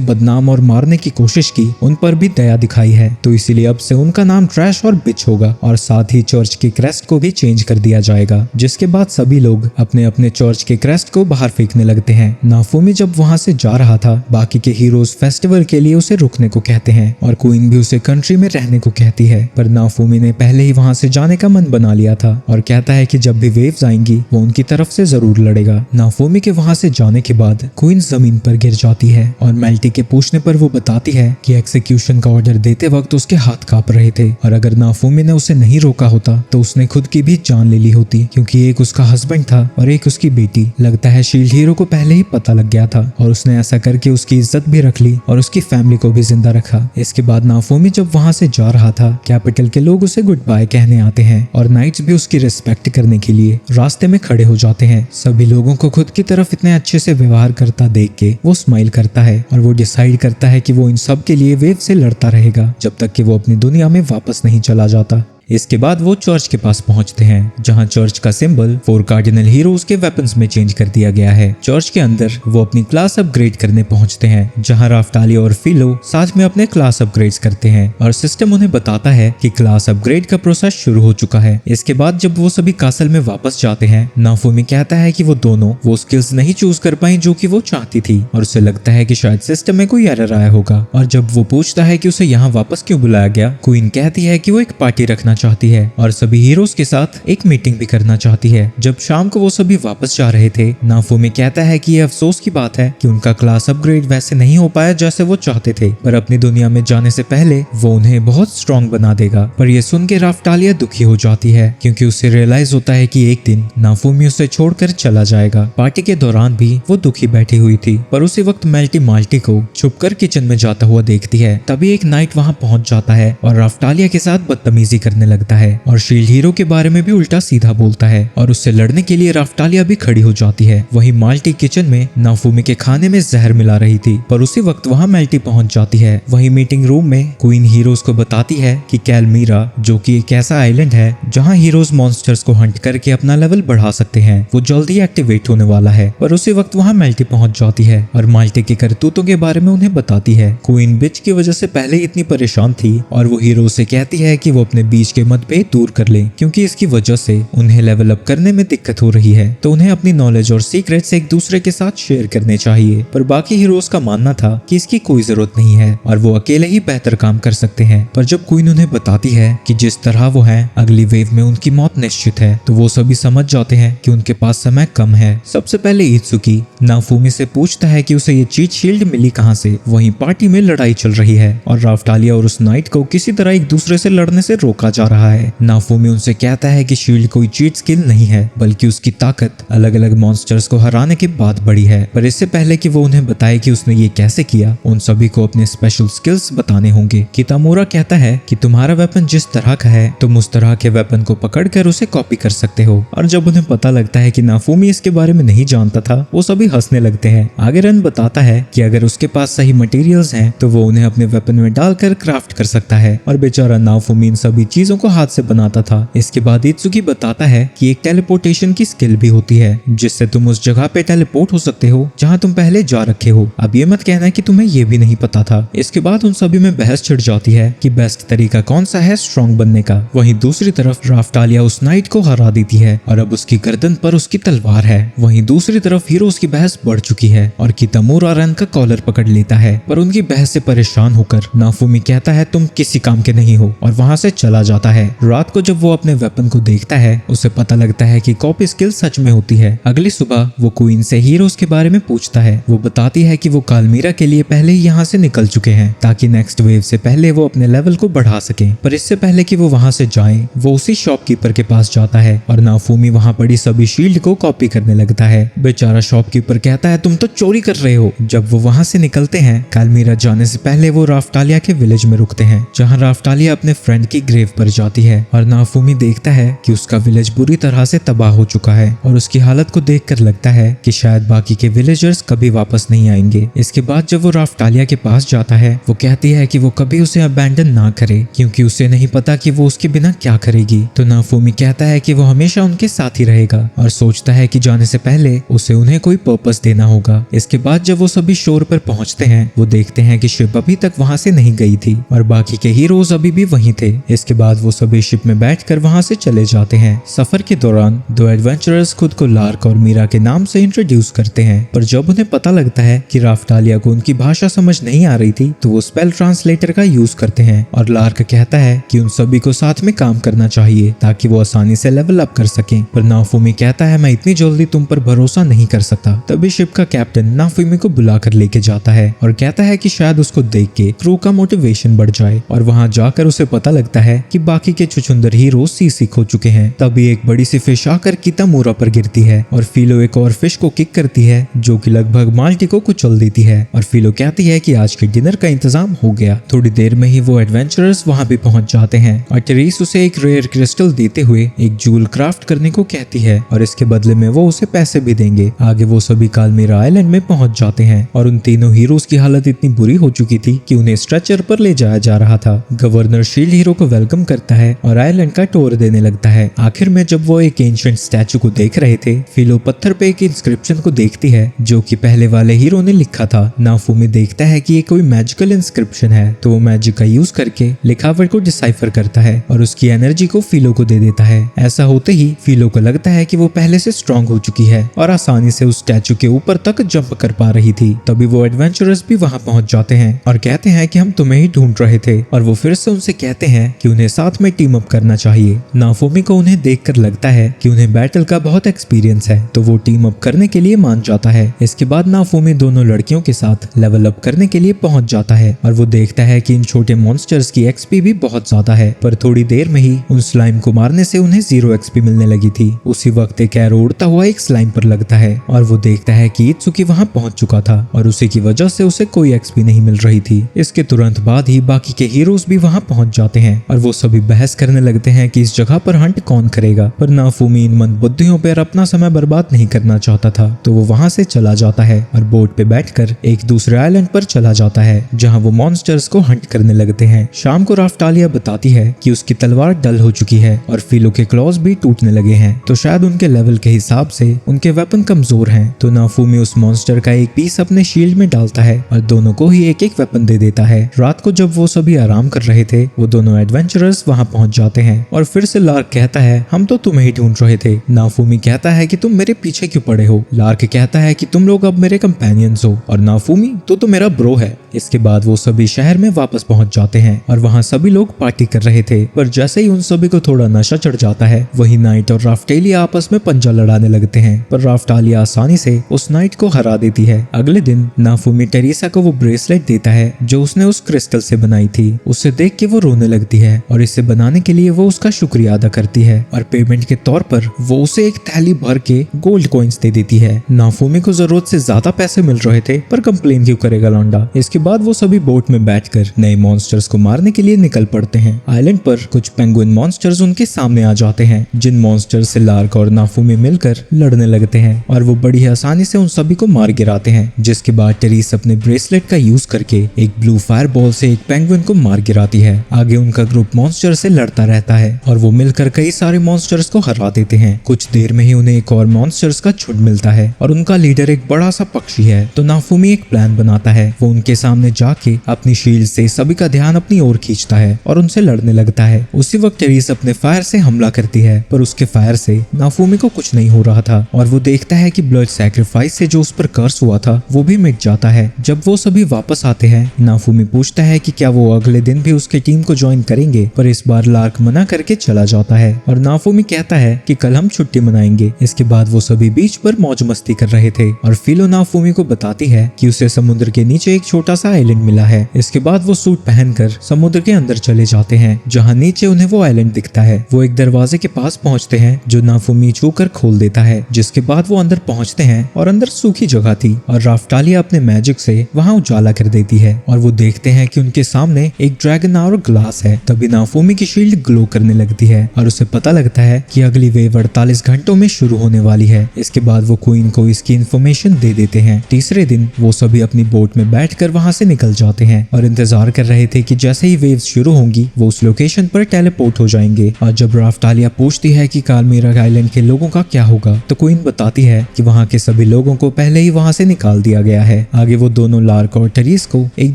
बदनाम और मारने की कोशिश की उन पर भी दया दिखाई है, तो इसीलिए अब से उनका नाम ट्रैश और बिच होगा और साथ ही चर्च की क्रेस्ट को भी चेंज कर दिया जाएगा। जिसके बाद सभी लोग अपने अपने चर्च के क्रेस्ट को बाहर फेंकने लगते हैं। नाफुमी जब वहां से जा रहा था, बाकी के हीरोज फेस्टिवल के लिए उसे रुकने को कहते हैं और क्वीन भी उसे कंट्री में रहने को कहती है, पर नाफुमी ने पहले ही वहां से जाने का मन बना लिया था और कहता है कि जब भी वेव्स आएंगी वो उनकी तरफ से जरूर लड़ेगा। नाफुमी के वहां से जाने के बाद क्वीन जमीन पर गिर जाती है और मेल्टी के पूछने पर वो बताती है कि एक्सिक्यूशन का ऑर्डर देते वक्त उसके हाथ कांप रहे थे और अगर नाफुमी ने उसे नहीं रोका होता तो उसने खुद की भी जान ले ली होती, क्योंकि एक उसका हस्बैंड था और एक उसकी बेटी। लगता है शील्ड हीरो को पहले ही पता लग गया था और उसने ऐसा करके उसकी इज्जत भी रख ली और उसकी फैमिली को भी जिंदा रखा। इसके बाद नाफुमी जब वहां से जा रहा था, कैपिटल के लोग उसे गुड बाय कहने आते हैं और नाइट्स भी उसकी रिस्पेक्ट करने के लिए रास्ते में खड़े हो जाते हैं। सभी लोगों को खुद की तरफ इतने अच्छे से व्यवहार करता देख के वो स्माइल करता है और वो डिसाइड करता है कि वो इन सब के लिए वेव से लड़ता रहेगा जब तक कि वो अपनी दुनिया में वापस नहीं चला जाता। इसके बाद वो चर्च के पास पहुंचते हैं, जहां चर्च का सिंबल 4 कार्डिनल हीरोज के वेपन्स में चेंज कर दिया गया है। चर्च के अंदर वो अपनी क्लास अपग्रेड करने पहुंचते हैं, जहां राफ्टालिया और फिलो साथ में अपने क्लास अपग्रेड्स करते हैं और सिस्टम उन्हें बताता है कि क्लास अपग्रेड का प्रोसेस शुरू हो चुका है। इसके बाद जब वो सभी कासल में वापस जाते हैं, नाफुमी कहता है कि वो दोनों वो स्किल्स नहीं चूज कर पाई जो कि वो चाहती थी और उसे लगता है कि शायद सिस्टम में कोई एरर आया होगा। और जब वो पूछता है कि उसे यहाँ वापस क्यों बुलाया गया, क्वीन कहती है कि वो एक पार्टी रखना चाहती है और सभी हीरोज के साथ एक मीटिंग भी करना चाहती है। जब शाम को वो सभी वापस जा रहे थे, नाफुमी कहता है कि ये अफसोस की बात है कि उनका क्लास अपग्रेड वैसे नहीं हो पाया जैसे वो चाहते थे, पर अपनी दुनिया में जाने से पहले वो उन्हें बहुत स्ट्रॉन्ग बना देगा। पर ये सुन के राफ्टालिया दुखी हो जाती है, क्योंकि उसे रियलाइज होता है कि एक दिन नाफुमी उसे छोड़कर चला जाएगा। पार्टी के दौरान भी वो दुखी बैठी हुई थी, पर उसी वक्त मेल्टी माल्टी को छुपकर किचन में जाता हुआ देखती है। तभी एक नाइट वहाँ पहुंच जाता है और राफ्टालिया के साथ बदतमीजी करने लगता है और शील्ड हीरो के बारे में भी उल्टा सीधा बोलता है और उससे लड़ने के लिए राफ्टालिया भी खड़ी हो जाती है। वहीं माल्टी किचन में नाफुमी के खाने में जहर मिला रही थी, पर उसी वक्त वहाँ मेल्टी पहुंच जाती है। वहीं मीटिंग रूम में क्वीन हीरोज को बताती है कि कैलमीरा, जो कि एक ऐसा आइलैंड है जहाँ हीरोज मॉन्स्टर्स को हंट करके अपना लेवल बढ़ा सकते हैं, वो जल्दी एक्टिवेट होने वाला है। पर उसी वक्त वहाँ मेल्टी पहुंच जाती है और माल्टी के करतूतों के बारे में उन्हें बताती है। क्वीन बिच की वजह से पहले ही इतनी परेशान थी और वो हीरो से कहती है कि वो अपने बीच के मतभेद दूर कर ले, क्योंकि इसकी वजह से उन्हें लेवल अप करने में दिक्कत हो रही है, तो उन्हें अपनी नॉलेज और सीक्रेट्स एक दूसरे के साथ शेयर करने चाहिए। पर बाकी हीरोज का मानना था कि इसकी कोई जरूरत नहीं है और वो अकेले ही बेहतर काम कर सकते हैं। पर जब क्वीन उन्हें बताती है कि जिस तरह वो है अगली वेव में उनकी मौत निश्चित है, तो वो सभी समझ जाते हैं कि उनके पास समय कम है। सबसे पहले इत्सुकी नाफुमी से पूछता है कि उसे ये चीट शील्ड मिली कहां से। वहीं पार्टी में लड़ाई चल रही है और राफ्टालिया और उस नाइट को किसी तरह एक दूसरे से लड़ने से रोका जा रहा है। नाफुमी उनसे कहता है कि शील्ड कोई चीट स्किल नहीं है, बल्कि उसकी ताकत अलग अलग मॉन्स्टर्स को हराने के बाद बढ़ी है। पर इससे पहले कि वो उन्हें बताए कि उसने ये कैसे किया, उन सभी को अपने स्पेशल स्किल्स बताने होंगे। कितामुरा कहता है कि तुम्हारा वेपन जिस तरह का है, तुम उस तरह के वेपन को पकड़कर उसे कॉपी कर सकते हो। और जब उन्हें पता लगता है कि नाफुमी इसके बारे में नहीं जानता था, वो सभी हंसने लगते हैं। आगे रन बताता है कि अगर उसके पास सही मटेरियल्स हैं, तो वो उन्हें अपने वेपन में डालकर क्राफ्ट कर सकता है। और बेचारा नाफुमी इन सभी चीजों को हाथ से बनाता था। इसके बाद इत्सुकी बताता है कि एक टेलीपोर्टेशन की स्किल भी होती है, जिससे तुम उस जगह पे टेलीपोर्ट हो सकते हो जहां तुम पहले जा रखे हो। अब ये मत कहना कि तुम्हें ये भी नहीं पता था। इसके बाद उन सभी में बहस छिड़ जाती है कि बेस्ट तरीका कौन सा है स्ट्रॉन्ग बनने का। वहीं दूसरी तरफ राफ्टालिया उस नाइट को हरा देती है और अब उसकी गर्दन पर उसकी तलवार है। वहीं दूसरी तरफ हीरोज की बहस बढ़ चुकी है और कितामुरा रन का कॉलर पकड़ लेता है, पर उनकी बहस से परेशान होकर नाफुमी कहता है तुम किसी काम के नहीं हो और वहां से चला जाता है। रात को जब वो अपने वेपन को देखता है, उसे पता लगता है कि कॉपी स्किल सच में होती है। अगली सुबह वो क्वीन से हीरोज के बारे में पूछता है। वो बताती है कि वो कालमीरा के लिए पहले ही यहाँ से निकल चुके हैं, ताकि नेक्स्ट वेव से पहले वो अपने लेवल को बढ़ा सके। पर इससे पहले कि वो वहां से जाएं, वो उसी शॉपकीपर के पास जाता है और नाफुमी वहां पड़ी सभी शील्ड को कॉपी करने लगता है। बेचारा शॉपकीपर कहता है तुम तो चोरी कर रहे हो। जब वो वहां से निकलते हैं, कालमीरा जाने से पहले वो राफ्टालिया के विलेज में रुकते हैं, जहाँ राफ्टालिया अपने फ्रेंड की ग्रेव पर कर जाती है और नाफूमी देखता है कि उसका विलेज बुरी तरह से तबाह हो चुका है और उसकी हालत को देखकर लगता है कि शायद बाकी के विलेजर्स कभी वापस नहीं आएंगे। इसके बाद जब वो राफ्टालिया के पास जाता है, वो कहती है कि वो कभी उसे अबैंडन ना करे क्योंकि उसे नहीं पता कि वो उसके बिना क्या करेगी। तो नाफूमी कहता है कि वो हमेशा उनके साथ ही रहेगा और सोचता है कि जाने से पहले उसे उन्हें कोई पर्पस देना होगा। इसके बाद जब वो सभी शोर पर पहुंचते हैं, वो देखते हैं कि शिप अभी तक वहां से नहीं गई थी और बाकी के हीरोज अभी भी वहीं थे। इसके बाद वो सभी शिप में बैठकर वहां से चले जाते हैं। सफर के दौरान दो एडवेंचरर्स खुद को लार्क और मीरा के नाम से इंट्रोड्यूस करते हैं, पर जब उन्हें पता लगता है कि राफ्टालिया को उनकी भाषा समझ नहीं आ रही थी, तो वो स्पेल ट्रांसलेटर का यूज करते हैं और लार्क कहता है कि उन सभी को साथ में काम करना चाहिए ताकि वो आसानी से लेवल अप कर सकें। पर नाफूमी कहता है मैं इतनी जल्दी तुम पर भरोसा नहीं कर सकता। तभी शिप का कैप्टन नाफूमी को बुलाकर लेके जाता है और कहता है कि शायद उसको देख के क्रू का मोटिवेशन बढ़ जाए और वहां जाकर उसे पता लगता है कि बाकी के छुछुंदर हीरो सीसिक हो चुके हैं। तभी एक बड़ी सी फिश आकर कितामुरा पर गिरती है और फिलो एक और फिश को किक करती है जो कि लगभग माल्टी को कुचल देती है और फिलो कहती है कि आज के डिनर का इंतजाम हो गया। थोड़ी देर में ही वो एडवेंचरर्स वहां भी पहुंच जाते हैं और टेरिस उसे एक रेयर क्रिस्टल देते हुए एक जूल क्राफ्ट करने को कहती है और इसके बदले में वो उसे पैसे भी देंगे। आगे वो सभी कालमेरा आइलैंड में पहुंच जाते हैं और उन तीनों हीरोज की हालत इतनी बुरी हो चुकी थी कि उन्हें स्ट्रेचर पर ले जाया जा रहा था। गवर्नर शील्ड हीरो को वेलकम करता है और आइलैंड का टूर देने लगता है। आखिर में जब वो एक एंशिएंट स्टैचू को देख रहे थे, फिलो पत्थर पे एक इंस्क्रिप्शन को देखती है जो कि पहले वाले हीरो ने लिखा था। नाफूमी देखता है कि ये कोई मैजिकल इंस्क्रिप्शन है, तो वो मैजिक का यूज करके लिखावट को डिसाइफर करता है और उसकी एनर्जी को फिलो को दे देता है। ऐसा होते ही फिलो को लगता है कि वो पहले से स्ट्रांग हो चुकी है और आसानी से उस स्टैचू के ऊपर तक जंप कर पा रही थी। तभी वो एडवेंचरर्स भी वहां पहुंच जाते हैं और कहते हैं कि हम तुम्हें ही ढूंढ रहे थे और वो फिर से उनसे कहते हैं कि उन्हें साथ में टीम अप करना चाहिए। नाफूमी को उन्हें देखकर लगता है कि उन्हें बैटल का बहुत एक्सपीरियंस है, तो वो टीम अप करने के लिए मान जाता है। इसके बाद नाफूमी दोनों लड़कियों के साथ लेवल अप करने के लिए पहुंच जाता है और वो देखता है कि इन छोटे मॉन्स्टर्स की एक्सपी भी बहुत ज्यादा है, पर थोड़ी देर में ही उन स्लाइम को मारने से उन्हें 0 एक्सपी मिलने लगी थी। उसी वक्त एक एरो उड़ता हुआ एक स्लाइम पर लगता है और वो देखता है कि इत्सुकी वहां पहुंच चुका था और उसी की वजह से उसे कोई एक्सपी नहीं मिल रही थी। इसके तुरंत बाद ही बाकी के हीरोज भी वहां पहुंच जाते हैं और वो सभी बहस करने लगते हैं कि इस जगह पर हंट कौन करेगा। पर नाफूमी इन मंदबुद्धियों पर अपना समय बर्बाद नहीं करना चाहता था, तो वो वहां से चला जाता है और बोट पे बैठकर एक दूसरे आइलैंड पर चला जाता है जहां वो मॉन्स्टर्स को हंट करने लगते हैं। शाम को राफ्टालिया बताती है कि उसकी तलवार डल हो चुकी है और फिलो के क्लॉज भी टूटने लगे हैं, तो शायद उनके लेवल के हिसाब से उनके वेपन कमजोर हैं। तो नाफूमी उस मॉन्स्टर का एक पीस अपने शील्ड में डालता है और दोनों को ही एक एक वेपन दे देता है। रात को जब वो सभी आराम कर रहे थे, वो दोनों एडवेंचरर्स वहां पहुंच जाते हैं और फिर से लार्क कहता है हम तो तुम्हें ही ढूंढ रहे थे। नाफूमी कहता है कि तुम मेरे पीछे क्यों पड़े हो। लार्क कहता है कि तुम लोग अब मेरे कंपेनियंस हो और नाफूमी तो मेरा ब्रो है। इसके बाद वो सभी शहर में वापस पहुंच जाते हैं और वहां सभी लोग पार्टी कर रहे थे, पर जैसे ही उन सभी को थोड़ा नशा चढ़ जाता है, वही नाइट और राफ्टालिया आपस में पंजा लड़ाने लगते हैं, पर राफ्टालिया आसानी से उस नाइट को हरा देती है। अगले दिन नाफूमी टेरिसा को वो ब्रेसलेट देता है जो उसने उस क्रिस्टल से बनाई थी। उसे देख के वो रोने लगती है और इसे बनाने के लिए वो उसका शुक्रिया अदा करती है और पेमेंट के तौर पर वो उसे एक थैली भर के गोल्ड कॉइन्स दे देती है। नाफूमी को जरूरत से ज्यादा पैसे मिल रहे थे, पर कंप्लेन क्यों करेगा लौंडा। इसके बाद वो सभी बोट में बैठकर नए मॉन्स्टर्स को मारने के लिए निकल पड़ते हैं। आइलैंड पर कुछ पेंगुइन मॉन्स्टर्स उनके सामने आ जाते हैं, जिन मॉन्स्टर्स से लार्क और नाफूमी मिलकर लड़ने लगते हैं और वो बड़ी आसानी से उन सभी को मार गिराते हैं। जिसके बाद टेरिस अपने ब्रेसलेट का यूज करके एक ब्लू फायर बॉल से एक पेंगुइन को मार गिराती है। आगे उनका ग्रुप मॉन्स्टर से लड़ता रहता है और वो मिलकर कई सारे मॉन्स्टर्स को हरा देते हैं। कुछ देर में ही उन्हें एक और मॉन्स्टर्स का झुंड मिलता है और उनका लीडर एक बड़ा सा पक्षी है। तो नाफूमी एक प्लान बनाता है, वो उनके सामने जाके अपनी शील्ड से सभी का ध्यान अपनी ओर खींचता है और उनसे लड़ने लगता है। उसी वक्त टेरिस अपने फायर से हमला करती है, पर उसके फायर से नाफूमी को कुछ नहीं हो रहा था और वो देखता है कि ब्लड सैक्रिफाइस से जो उस पर कर्स हुआ था वो भी मिट जाता है। जब वो सभी वापस आते हैं, नाफूमी पूछता है कि क्या वो अगले दिन भी उसके टीम को ज्वाइन करेंगे, पर इस बार लार्क मना करके चला जाता है और नाफूमी कहता है कि कल हम छुट्टी मनाएंगे। इसके बाद वो सभी बीच पर मौज मस्ती कर रहे थे और फिलो नाफूमी को बताती है कि उसे समुद्र के नीचे एक छोटा सा आइलैंड मिला है। इसके बाद वो सूट पहनकर समुद्र के अंदर चले जाते हैं, जहाँ नीचे उन्हें वो आइलैंड दिखता है। वो एक दरवाजे के पास पहुँचते हैं जो नाफूमी छू कर खोल देता है, जिसके बाद वो अंदर पहुँचते हैं और अंदर सूखी जगह थी और राफ्टालिया अपने मैजिक से वहाँ उजाला कर देती है और वो देखते हैं कि उनके सामने एक ड्रैगन और ग्लास है। तभी नाफूमी नाफूमी की शील्ड ग्लो करने लगती है और उसे पता लगता है कि अगली वेव 48 घंटों में शुरू होने वाली है। इसके बाद वो क्वीन को इसकी इन्फॉर्मेशन दे देते हैं। तीसरे दिन वो सभी अपनी बोट में बैठकर वहां से निकल जाते हैं और इंतजार कर रहे थे कि जैसे ही वेव्स शुरू होंगी वो उस लोकेशन पर टेलीपोर्ट हो जाएंगे। और जब राफ्टालिया पूछती है कि कालमीरा आइलैंड के लोगों का क्या होगा, तो क्वीन बताती है कि वहाँ के सभी लोगों को पहले ही वहाँ से निकाल दिया गया है। आगे वो दोनों लार्क और टेरिस को एक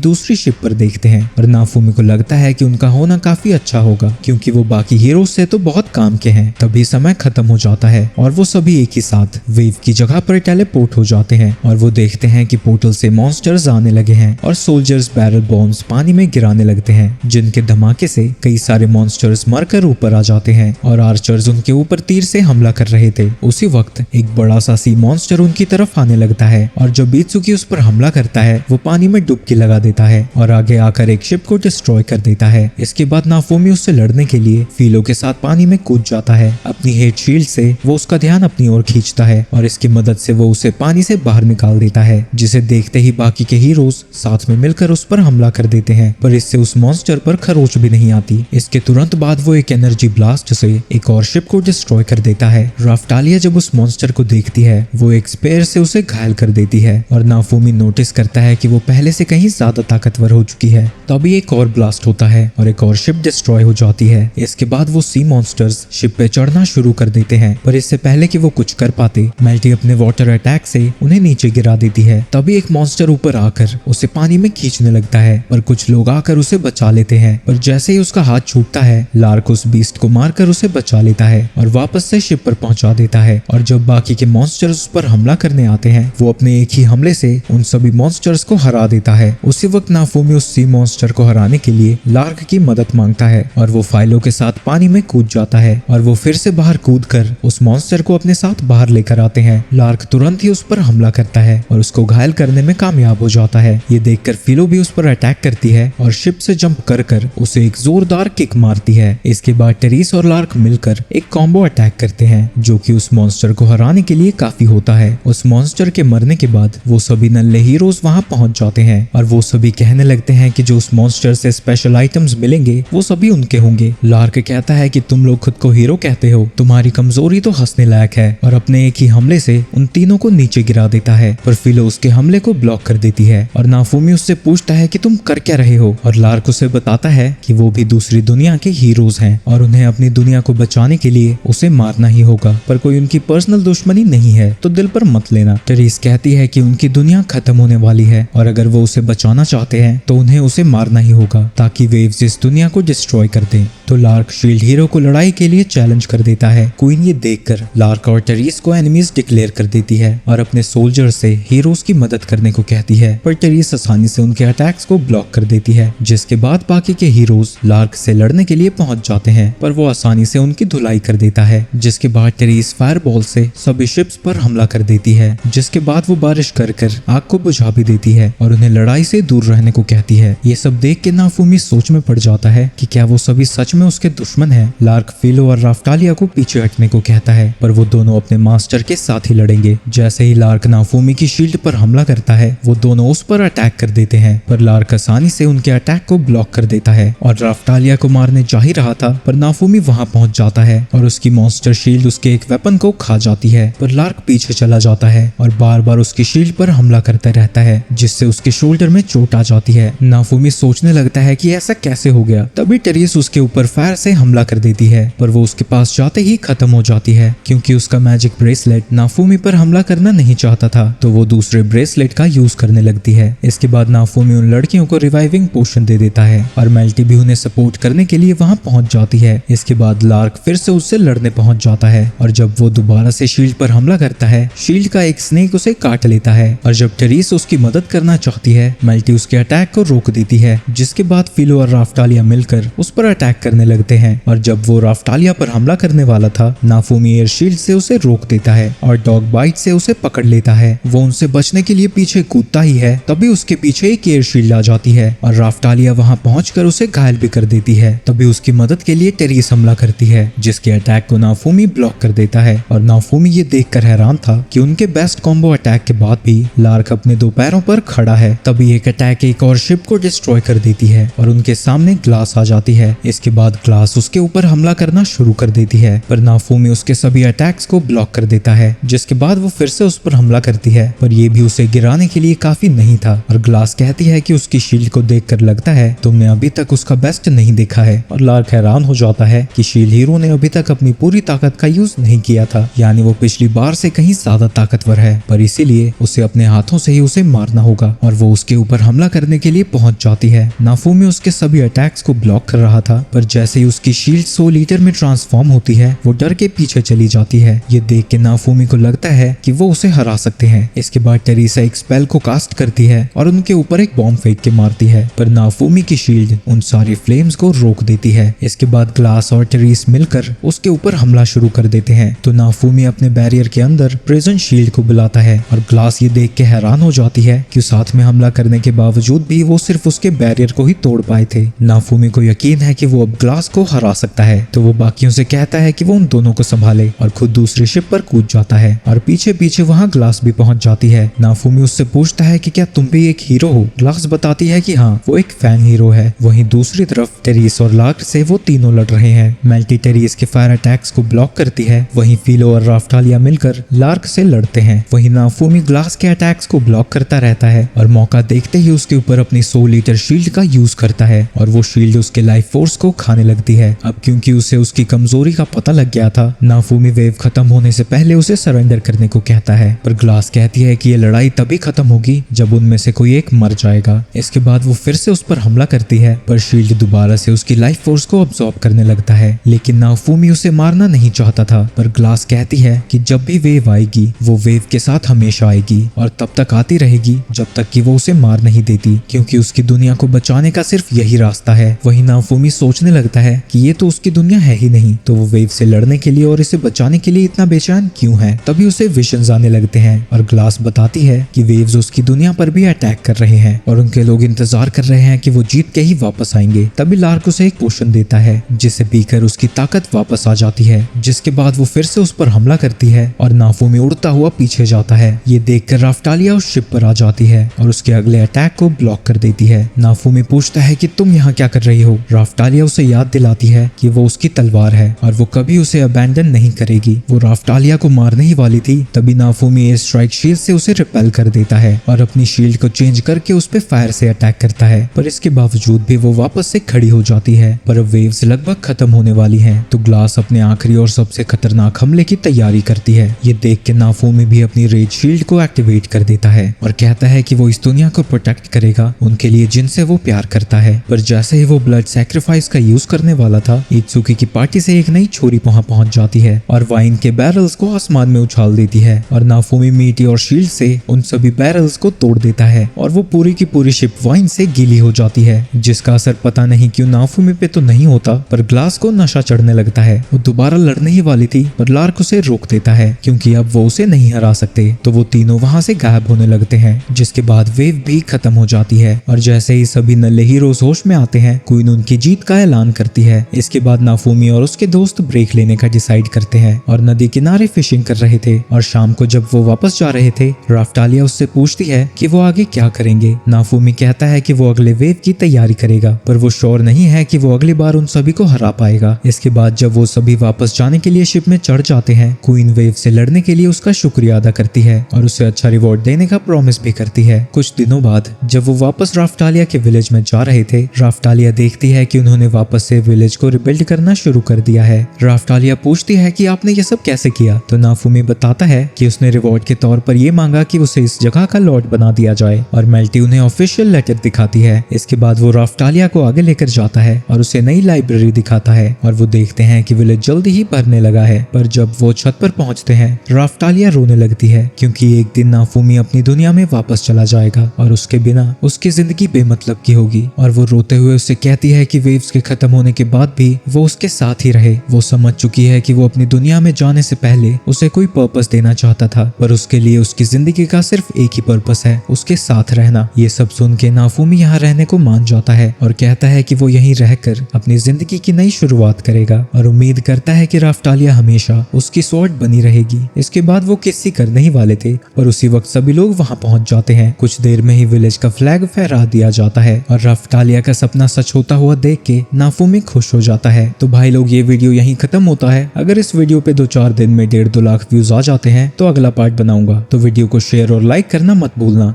दूसरी शिप पर देखते हैं और नाफूमी को लगता है कि उनका होना काफी अच्छा होगा क्योंकि वो बाकी हीरोज से तो बहुत काम के हैं। तभी समय खत्म हो जाता है और वो सभी एक ही साथ वेव की जगह पर टेलीपोर्ट हो जाते हैं और वो देखते हैं कि पोर्टल से मॉन्स्टर्स आने लगे हैं और सोल्जर्स बैरल बॉम्ब्स पानी में गिराने लगते हैं, जिनके धमाके से कई सारे मॉन्स्टर्स मरकर ऊपर आ जाते हैं और आर्चर्स उनके ऊपर तीर से हमला कर रहे थे। उसी वक्त एक बड़ा सा सी मॉन्स्टर उनकी तरफ आने लगता है और जब बीत्सुकी उस पर हमला करता है वो पानी में डुबकी लगा देता है और आगे आकर एक शिप को डिस्ट्रॉय कर देता है। इसके बाद नाफूमी उससे लड़ने के लिए फीलो के साथ पानी में कूद जाता है। अपनी हेट शील्ड से वो उसका ध्यान अपनी ओर खींचता है और इसकी मदद से वो उसे पानी से बाहर निकाल देता है, जिसे देखते ही बाकी के हीरोज साथ में मिलकर उस पर हमला कर देते हैं, पर इससे उस मॉन्स्टर पर खरोच भी नहीं आती। इसके तुरंत बाद वो एक एनर्जी ब्लास्ट से एक और शिप को डिस्ट्रॉय कर देता है। राफ्टालिया जब उस मॉन्स्टर को देखती है वो एक स्पेयर से उसे घायल कर देती है और नाफूमी नोटिस करता है कि वो पहले से कहीं ज्यादा ताकतवर हो चुकी है। तभी एक और ब्लास्ट होता है और एक और शिप डिस्ट्रॉय हो जाती है। इसके बाद वो सी मॉन्स्टर्स शिप पे चढ़ना शुरू कर देते हैं, पर इससे पहले कि वो कुछ कर पाते मेल्टी अपने वाटर अटैक से उन्हें नीचे गिरा देती है। तभी एक मॉन्स्टर ऊपर आकर उसे पानी में खींचने लगता है, पर कुछ लोग आकर उसे बचा लेते हैं। पर जैसे ही उसका हाथ छूटता है लार्क उस बीस्ट को मारकर उसे बचा लेता है और वापस से शिप पर पहुंचा देता है। और जब बाकी के मॉन्स्टर्स उस पर हमला करने आते हैं वो अपने एक ही हमले से उन सभी मॉन्स्टर्स को हरा देता है। उसी वक्त नाफूमी उस सी मॉन्स्टर को हराने के लिए लार्क की मदद मांगता है और वो फाइलों के साथ पानी में कूद जाता है और वो फिर से बाहर कूदकर उस मॉन्स्टर को अपने साथ बाहर लेकर आते हैं। लार्क तुरंत ही उस पर हमला करता है और उसको घायल करने में कामयाब हो जाता है। ये देखकर फिलो भी उस पर अटैक करती है और शिप से जंप कर उसे एक जोरदार किक मारती है। इसके बाद टेरिस और लार्क मिलकर एक कॉम्बो अटैक करते हैं जो कि उस मॉन्स्टर को हराने के लिए काफी होता है। उस मॉन्स्टर के मरने के बाद वो सभी नल्ले हीरोज वहां पहुंच जाते हैं और वो सभी कहने लगते हैं कि जो उस मॉन्स्टर से स्पेशल आइटम्स मिलेंगे वो सभी उनके होंगे। लार्क कहता है कि तुम लोग खुद को हीरो कहते हो, तुम्हारी कमजोरी तो हंसने लायक है, और अपने एक ही हमले से उन तीनों को नीचे गिरा देता है। पर फिलो उसके हमले को ब्लॉक कर देती है और नाफूमी उससे पूछता है कि तुम कर क्या रहे हो, और लार्क उसे बताता है कि वो भी दूसरी दुनिया के हीरोज हैं और उन्हें अपनी दुनिया को बचाने के लिए उसे मारना ही होगा, पर कोई उनकी पर्सनल दुश्मनी नहीं है तो दिल पर मत लेना। टेरिस कहती है कि उनकी दुनिया खत्म होने वाली है और अगर वो उसे बचाना चाहते हैं तो उन्हें उसे मारना ही होगा ताकि वेव्स इस दुनिया को डिस्ट्रॉय कर दें। तो लार्क शील्ड हीरो को लड़ाई के लिए चैलेंज कर देता है। क्वीन ये देखकर लार्क और टेरिस को एनिमीज डिक्लेयर कर देती है और अपने सोल्जर से हीरोज की मदद करने को कहती है, पर टेरिस आसानी से उनके अटैक्स को ब्लॉक कर देती है, जिसके बाद बाकी के हीरोज लार्क से लड़ने के लिए पहुंच जाते हैं, पर वो आसानी से उनकी धुलाई कर देता है। जिसके बाद टेरिस फायरबॉल से सभी शिप्स पर हमला कर देती है, जिसके बाद वो बारिश कर आग को बुझा भी देती है और उन्हें लड़ाई से दूर रहने को कहती है। ये सब देख के नाफूमी सोच में पड़ जाता है कि क्या वो सभी सच में उसके दुश्मन हैं। लार्क फिलो और राफ्टालिया को पीछे हटने को कहता है, पर वो दोनों अपने मास्टर के साथ ही लड़ेंगे। जैसे ही लार्क नाफूमी की शील्ड पर हमला करता है वो दोनों उस पर अटैक कर देते हैं, पर लार्क आसानी से उनके अटैक को ब्लॉक कर देता है और राफ्टालिया को मारने जा ही रहा था, पर नाफूमी वहां पहुंच जाता है और उसकी मॉन्स्टर शील्ड उसके एक वेपन को खा जाती है। पर लार्क पीछे चला जाता है और बार बार उसकी शील्ड पर हमला करता रहता है, जिससे उसके शोल्डर में चोट आ जाती है। नाफूमी सोचने लगता है कि ऐसा कैसे हो गया। तभी टेरिस उसके ऊपर फायर से हमला कर देती है, पर वो उसके पास जाते ही खत्म हो जाती है क्योंकि उसका मैजिक ब्रेसलेट नाफूमी पर हमला करना नहीं चाहता था, तो वो दूसरे ब्रेसलेट का यूज करने लगती है। इसके बाद नाफूमी उन लड़कियों को रिवाइविंग पोशन दे देता है और मेल्टी भी उन्हें सपोर्ट करने के लिए वहां पहुंच जाती है। इसके बाद लार्क फिर से उससे लड़ने पहुंच जाता है और जब वो दोबारा से शील्ड पर हमला करता है शील्ड का एक स्नेक उसे काट लेता है और जब टेरिस उसकी मदद करना चाहती है मेल्टी उसके अटैक को रोक देती है। जिसके बाद फिलो और राफ्टालिया मिलकर उस पर अटैक करने लगते हैं और जब वो राफ्टालिया पर हमला करने वाला था नाफूमी एयर शील्ड से उसे रोक देता है और डॉग बाइट से उसे पकड़ लेता है। वो उनसे बचने के लिए पीछे कूदता ही है, तभी उसके पीछे एक एयर शील्ड आ जाती है और राफ्टालिया वहां पहुंचकर उसे घायल भी कर देती है। तभी उसकी मदद के लिए टेरिस हमला करती है, जिसके अटैक को नाफूमी ब्लॉक कर देता है और नाफूमी ये देखकर हैरान था कि उनके बेस्ट कॉम्बो अटैक के बाद भी लार्क अपने दो पैरों पर खड़ा है। तभी एक अटैक एक और शिप को डिस्ट्रॉय कर देती है और उनके सामने ग्लास आ जाती जाती है। इसके बाद ग्लास उसके ऊपर हमला करना शुरू कर देती है, पर नाफूमी उसके सभी अटैक्स को ब्लॉक कर देता है, जिसके बाद वो फिर से उस पर हमला करती है, पर ये भी उसे गिराने के लिए काफी नहीं था। और ग्लास कहती है कि उसकी शील्ड को देखकर लगता है तुमने अभी तक उसका बेस्ट नहीं देखा है। और लार्क हैरान हो जाता है कि शील्ड हीरो ने अभी तक अपनी पूरी ताकत का यूज नहीं किया था, यानी वो पिछली बार से कहीं ज्यादा ताकतवर है, पर इसीलिए उसे अपने हाथों से ही उसे मारना होगा। और वो उसके ऊपर हमला करने के लिए पहुंच जाती है। नाफूमी उसके सभी अटैक्स को ब्लॉक कर रहा था, पर जैसे ही उसकी शील्ड 100 लीटर में ट्रांसफॉर्म होती है वो डर के पीछे चली जाती है। ये देख के नाफूमी को लगता है कि वो उसे हरा सकते हैं। इसके बाद टेरेसा एक स्पेल को कास्ट करती है और उनके ऊपर एक बॉम्ब फेंक के मारती है, पर नाफूमी की शील्ड उन सारी फ्लेम्स को रोक देती है। इसके बाद ग्लास और टेरेस मिलकर उसके ऊपर हमला शुरू कर देते हैं, तो नाफूमी अपने बैरियर के अंदर प्रिजन शील्ड को बुलाता है और ग्लास ये देख के हैरान हो जाती है कि साथ में हमला करने के बावजूद भी वो सिर्फ उसके बैरियर को ही तोड़ पाए थे। नाफूमी को यकीन है कि वो अब ग्लास को हरा सकता है, तो वो बाकियों से कहता है कि वो उन दोनों को संभाले और खुद दूसरी शिप पर कूद जाता है। और पीछे पीछे वहाँ ग्लास भी पहुंच जाती है। नाफूमी उससे पूछता है कि क्या तुम भी एक हीरो हो? ग्लास बताती है कि हाँ, वो एक फैन हीरो है। वहीं दूसरी तरफ टेरेस और लार्क से वो तीनों लड़ रहे हैं। मेल्टी टेरेस के फायर अटैक्स को ब्लॉक करती है, वहीं फिलो और राफ्टालिया मिलकर लार्क से लड़ते हैं। वहीं नाफूमी ग्लास के अटैक्स को ब्लॉक करता रहता है और मौका देखते ही उसके ऊपर अपनी 100 लीटर शील्ड का यूज करता है और वो शील्ड उसके लाइफ फोर्स को खाने लगती है। अब क्योंकि उसे उसकी कमजोरी का पता लग गया था, नाफूमी वेव खत्म होने से पहले उसे सरेंडर करने को कहता है, पर ग्लास कहती है कि ये लड़ाई तभी खत्म होगी जब उनमें से कोई एक मर जाएगा। इसके बाद वो फिर से उस पर हमला करती है, पर शील्ड दोबारा से उसकी लाइफ फोर्स को अब्सॉर्ब करने लगता है। लेकिन नाफूमी उसे मारना नहीं चाहता था, पर ग्लास कहती है कि जब भी वेव आएगी वो वेव के साथ हमेशा आएगी और तब तक आती रहेगी जब तक कि वो उसे मार नहीं देती, क्योंकि उसकी दुनिया को बचाने का सिर्फ यही रास्ता है। वहीं नाफूमी सोचने लगता है कि ये तो उसकी दुनिया है ही नहीं, तो वो वेव से लड़ने के लिए और इसे बचाने के लिए इतना बेचैन क्यों है। तभी उसे विजन्स आने लगते हैं और ग्लास बताती है कि वेव्स उसकी दुनिया पर भी अटैक कर रहे हैं और उनके लोग इंतजार कर रहे हैं कि वो जीत के ही वापस आएंगे। तभी लार्क उसे एक पोशन देता है जिसे पीकर उसकी ताकत वापस आ जाती है, जिसके बाद वो फिर से उस पर हमला करती है और नाफूमी उड़ता हुआ पीछे जाता है। ये देखकर राफ्टालिया उस शिप पर आ जाती है और उसके अगले अटैक को ब्लॉक कर देती है। नाफूमी पूछता है कि तुम यहाँ क्या कर रही हो? राफ्टालिया उसे याद दिलाती है कि वो उसकी तलवार है और वो कभी उसे अबैंडन नहीं करेगी। वो राफ्टालिया को मारने ही वाली थी, तभी नाफूमी एयर स्ट्राइक शील्ड से उसे रिपेल कर देता है और अपनी शील्ड को चेंज करके उस पे फायर से अटैक करता है, पर इसके बावजूद भी वो वापस से खड़ी हो जाती है। पर अब वेव्स लगभग खत्म होने वाली हैं, तो ग्लास अपने आखिरी और सबसे खतरनाक हमले की तैयारी करती है। ये देख के नाफूमी भी अपनी रेज शील्ड को एक्टिवेट कर देता है और कहता है कि वो इस दुनिया को प्रोटेक्ट करेगा उनके लिए जिनसे वो प्यार करता है। पर जैसे ही वो ब्लड सैक्रिफाइस का यूज करने वाला था, इत्सुकी की पार्टी से एक नई छोरी वहां पहुंच जाती है और वाइन के बैरल्स को आसमान में उछाल देती है और नाफूमी मीटी और शील्ड से उन सभी बैरल्स को तोड़ देता है और वो पूरी की पूरी शिप वाइन से गीली हो जाती है, जिसका असर पता नहीं क्यों नाफूमी पे तो नहीं होता, पर ग्लास को नशा चढ़ने लगता है। वो दोबारा लड़ने ही वाली थी, पर लार्क उसे रोक देता है क्योंकि अब वो उसे नहीं हरा सकते। तो वो तीनों वहां से गायब होने लगते हैं, जिसके बाद वेव भी खत्म हो जाती है और जैसे ही सभी नल्ले हीरोज होश में आते हैं, क्वीन उनकी जीत का ऐलान करती है। इसके बाद नाफूमी और उसके दोस्त ब्रेक लेने का डिसाइड करते हैं और नदी किनारे फिशिंग कर रहे थे और शाम को जब वो वापस जा रहे थे, राफ्टालिया उससे पूछती है कि वो आगे क्या करेंगे। नाफूमी कहता है कि वो अगले वेव की तैयारी करेगा, पर वो श्योर नहीं है कि वो अगली बार उन सभी को हरा पाएगा। इसके बाद जब वो सभी वापस जाने के लिए शिप में चढ़ जाते हैं, क्वीन वेव से लड़ने के लिए उसका शुक्रिया अदा करती है और उसे अच्छा रिवॉर्ड देने का प्रॉमिस भी करती है। कुछ दिनों बाद जब वो वापस राफ्टालिया के विलेज में जा रहे थे, राफ्टालिया देखती है कि उन्होंने वापस से विलेज को रिबिल्ड करना शुरू कर दिया है। राफ्टालिया पूछती है कि आपने ये सब कैसे किया, तो नाफूमी बताता है कि उसने रिवॉर्ड के तौर पर ये मांगा कि उसे इस जगह का लॉर्ड बना दिया जाए और मेल्टी उन्हें ऑफिशियल लेटर दिखाती है। इसके बाद वो राफ्टालिया को आगे लेकर जाता है और उसे नई लाइब्रेरी दिखाता है और वो देखते हैं कि विलेज जल्दी ही भरने लगा है। पर जब वो छत पर पहुंचते हैं, राफ्टालिया रोने लगती है क्योंकि एक दिन नाफूमी अपनी दुनिया में वापस चला जाएगा और उसके बिना उसकी जिंदगी बेमतलब की होगी। और वो रोते हुए उससे कहती है कि वेव्स के खत्म होने के बाद भी वो उसके साथ ही रहे। वो समझ चुकी है कि वो अपनी दुनिया में जाने से पहले उसे कोई पर्पस देना चाहता था, पर उसके लिए उसकी जिंदगी का सिर्फ एक ही पर्पस है, उसके साथ रहना। ये सब सुन के नाफूमी यहाँ रहने को मान जाता है और कहता है कि वो यहीं रहकर अपनी जिंदगी की नई शुरुआत करेगा और उम्मीद करता है कि राफ्टालिया हमेशा उसकी स्वॉर्ड बनी रहेगी। इसके बाद वो किस्सी करने ही वाले थे, पर उसी वक्त सभी लोग वहाँ पहुँच जाते हैं। कुछ देर में ही विलेज का फ्लैग फहरा दिया जाता है और राफ्टालिया का सपना सच होता हुआ देख के नाफुमी खुश हो जाता है। तो भाई लोग ये वीडियो यहीं खत्म होता है। अगर इस वीडियो पे 2-4 दिन में 1.5-2 लाख व्यूज आ जाते हैं तो अगला पार्ट बनाऊंगा। तो वीडियो को शेयर और लाइक करना मत भूलना।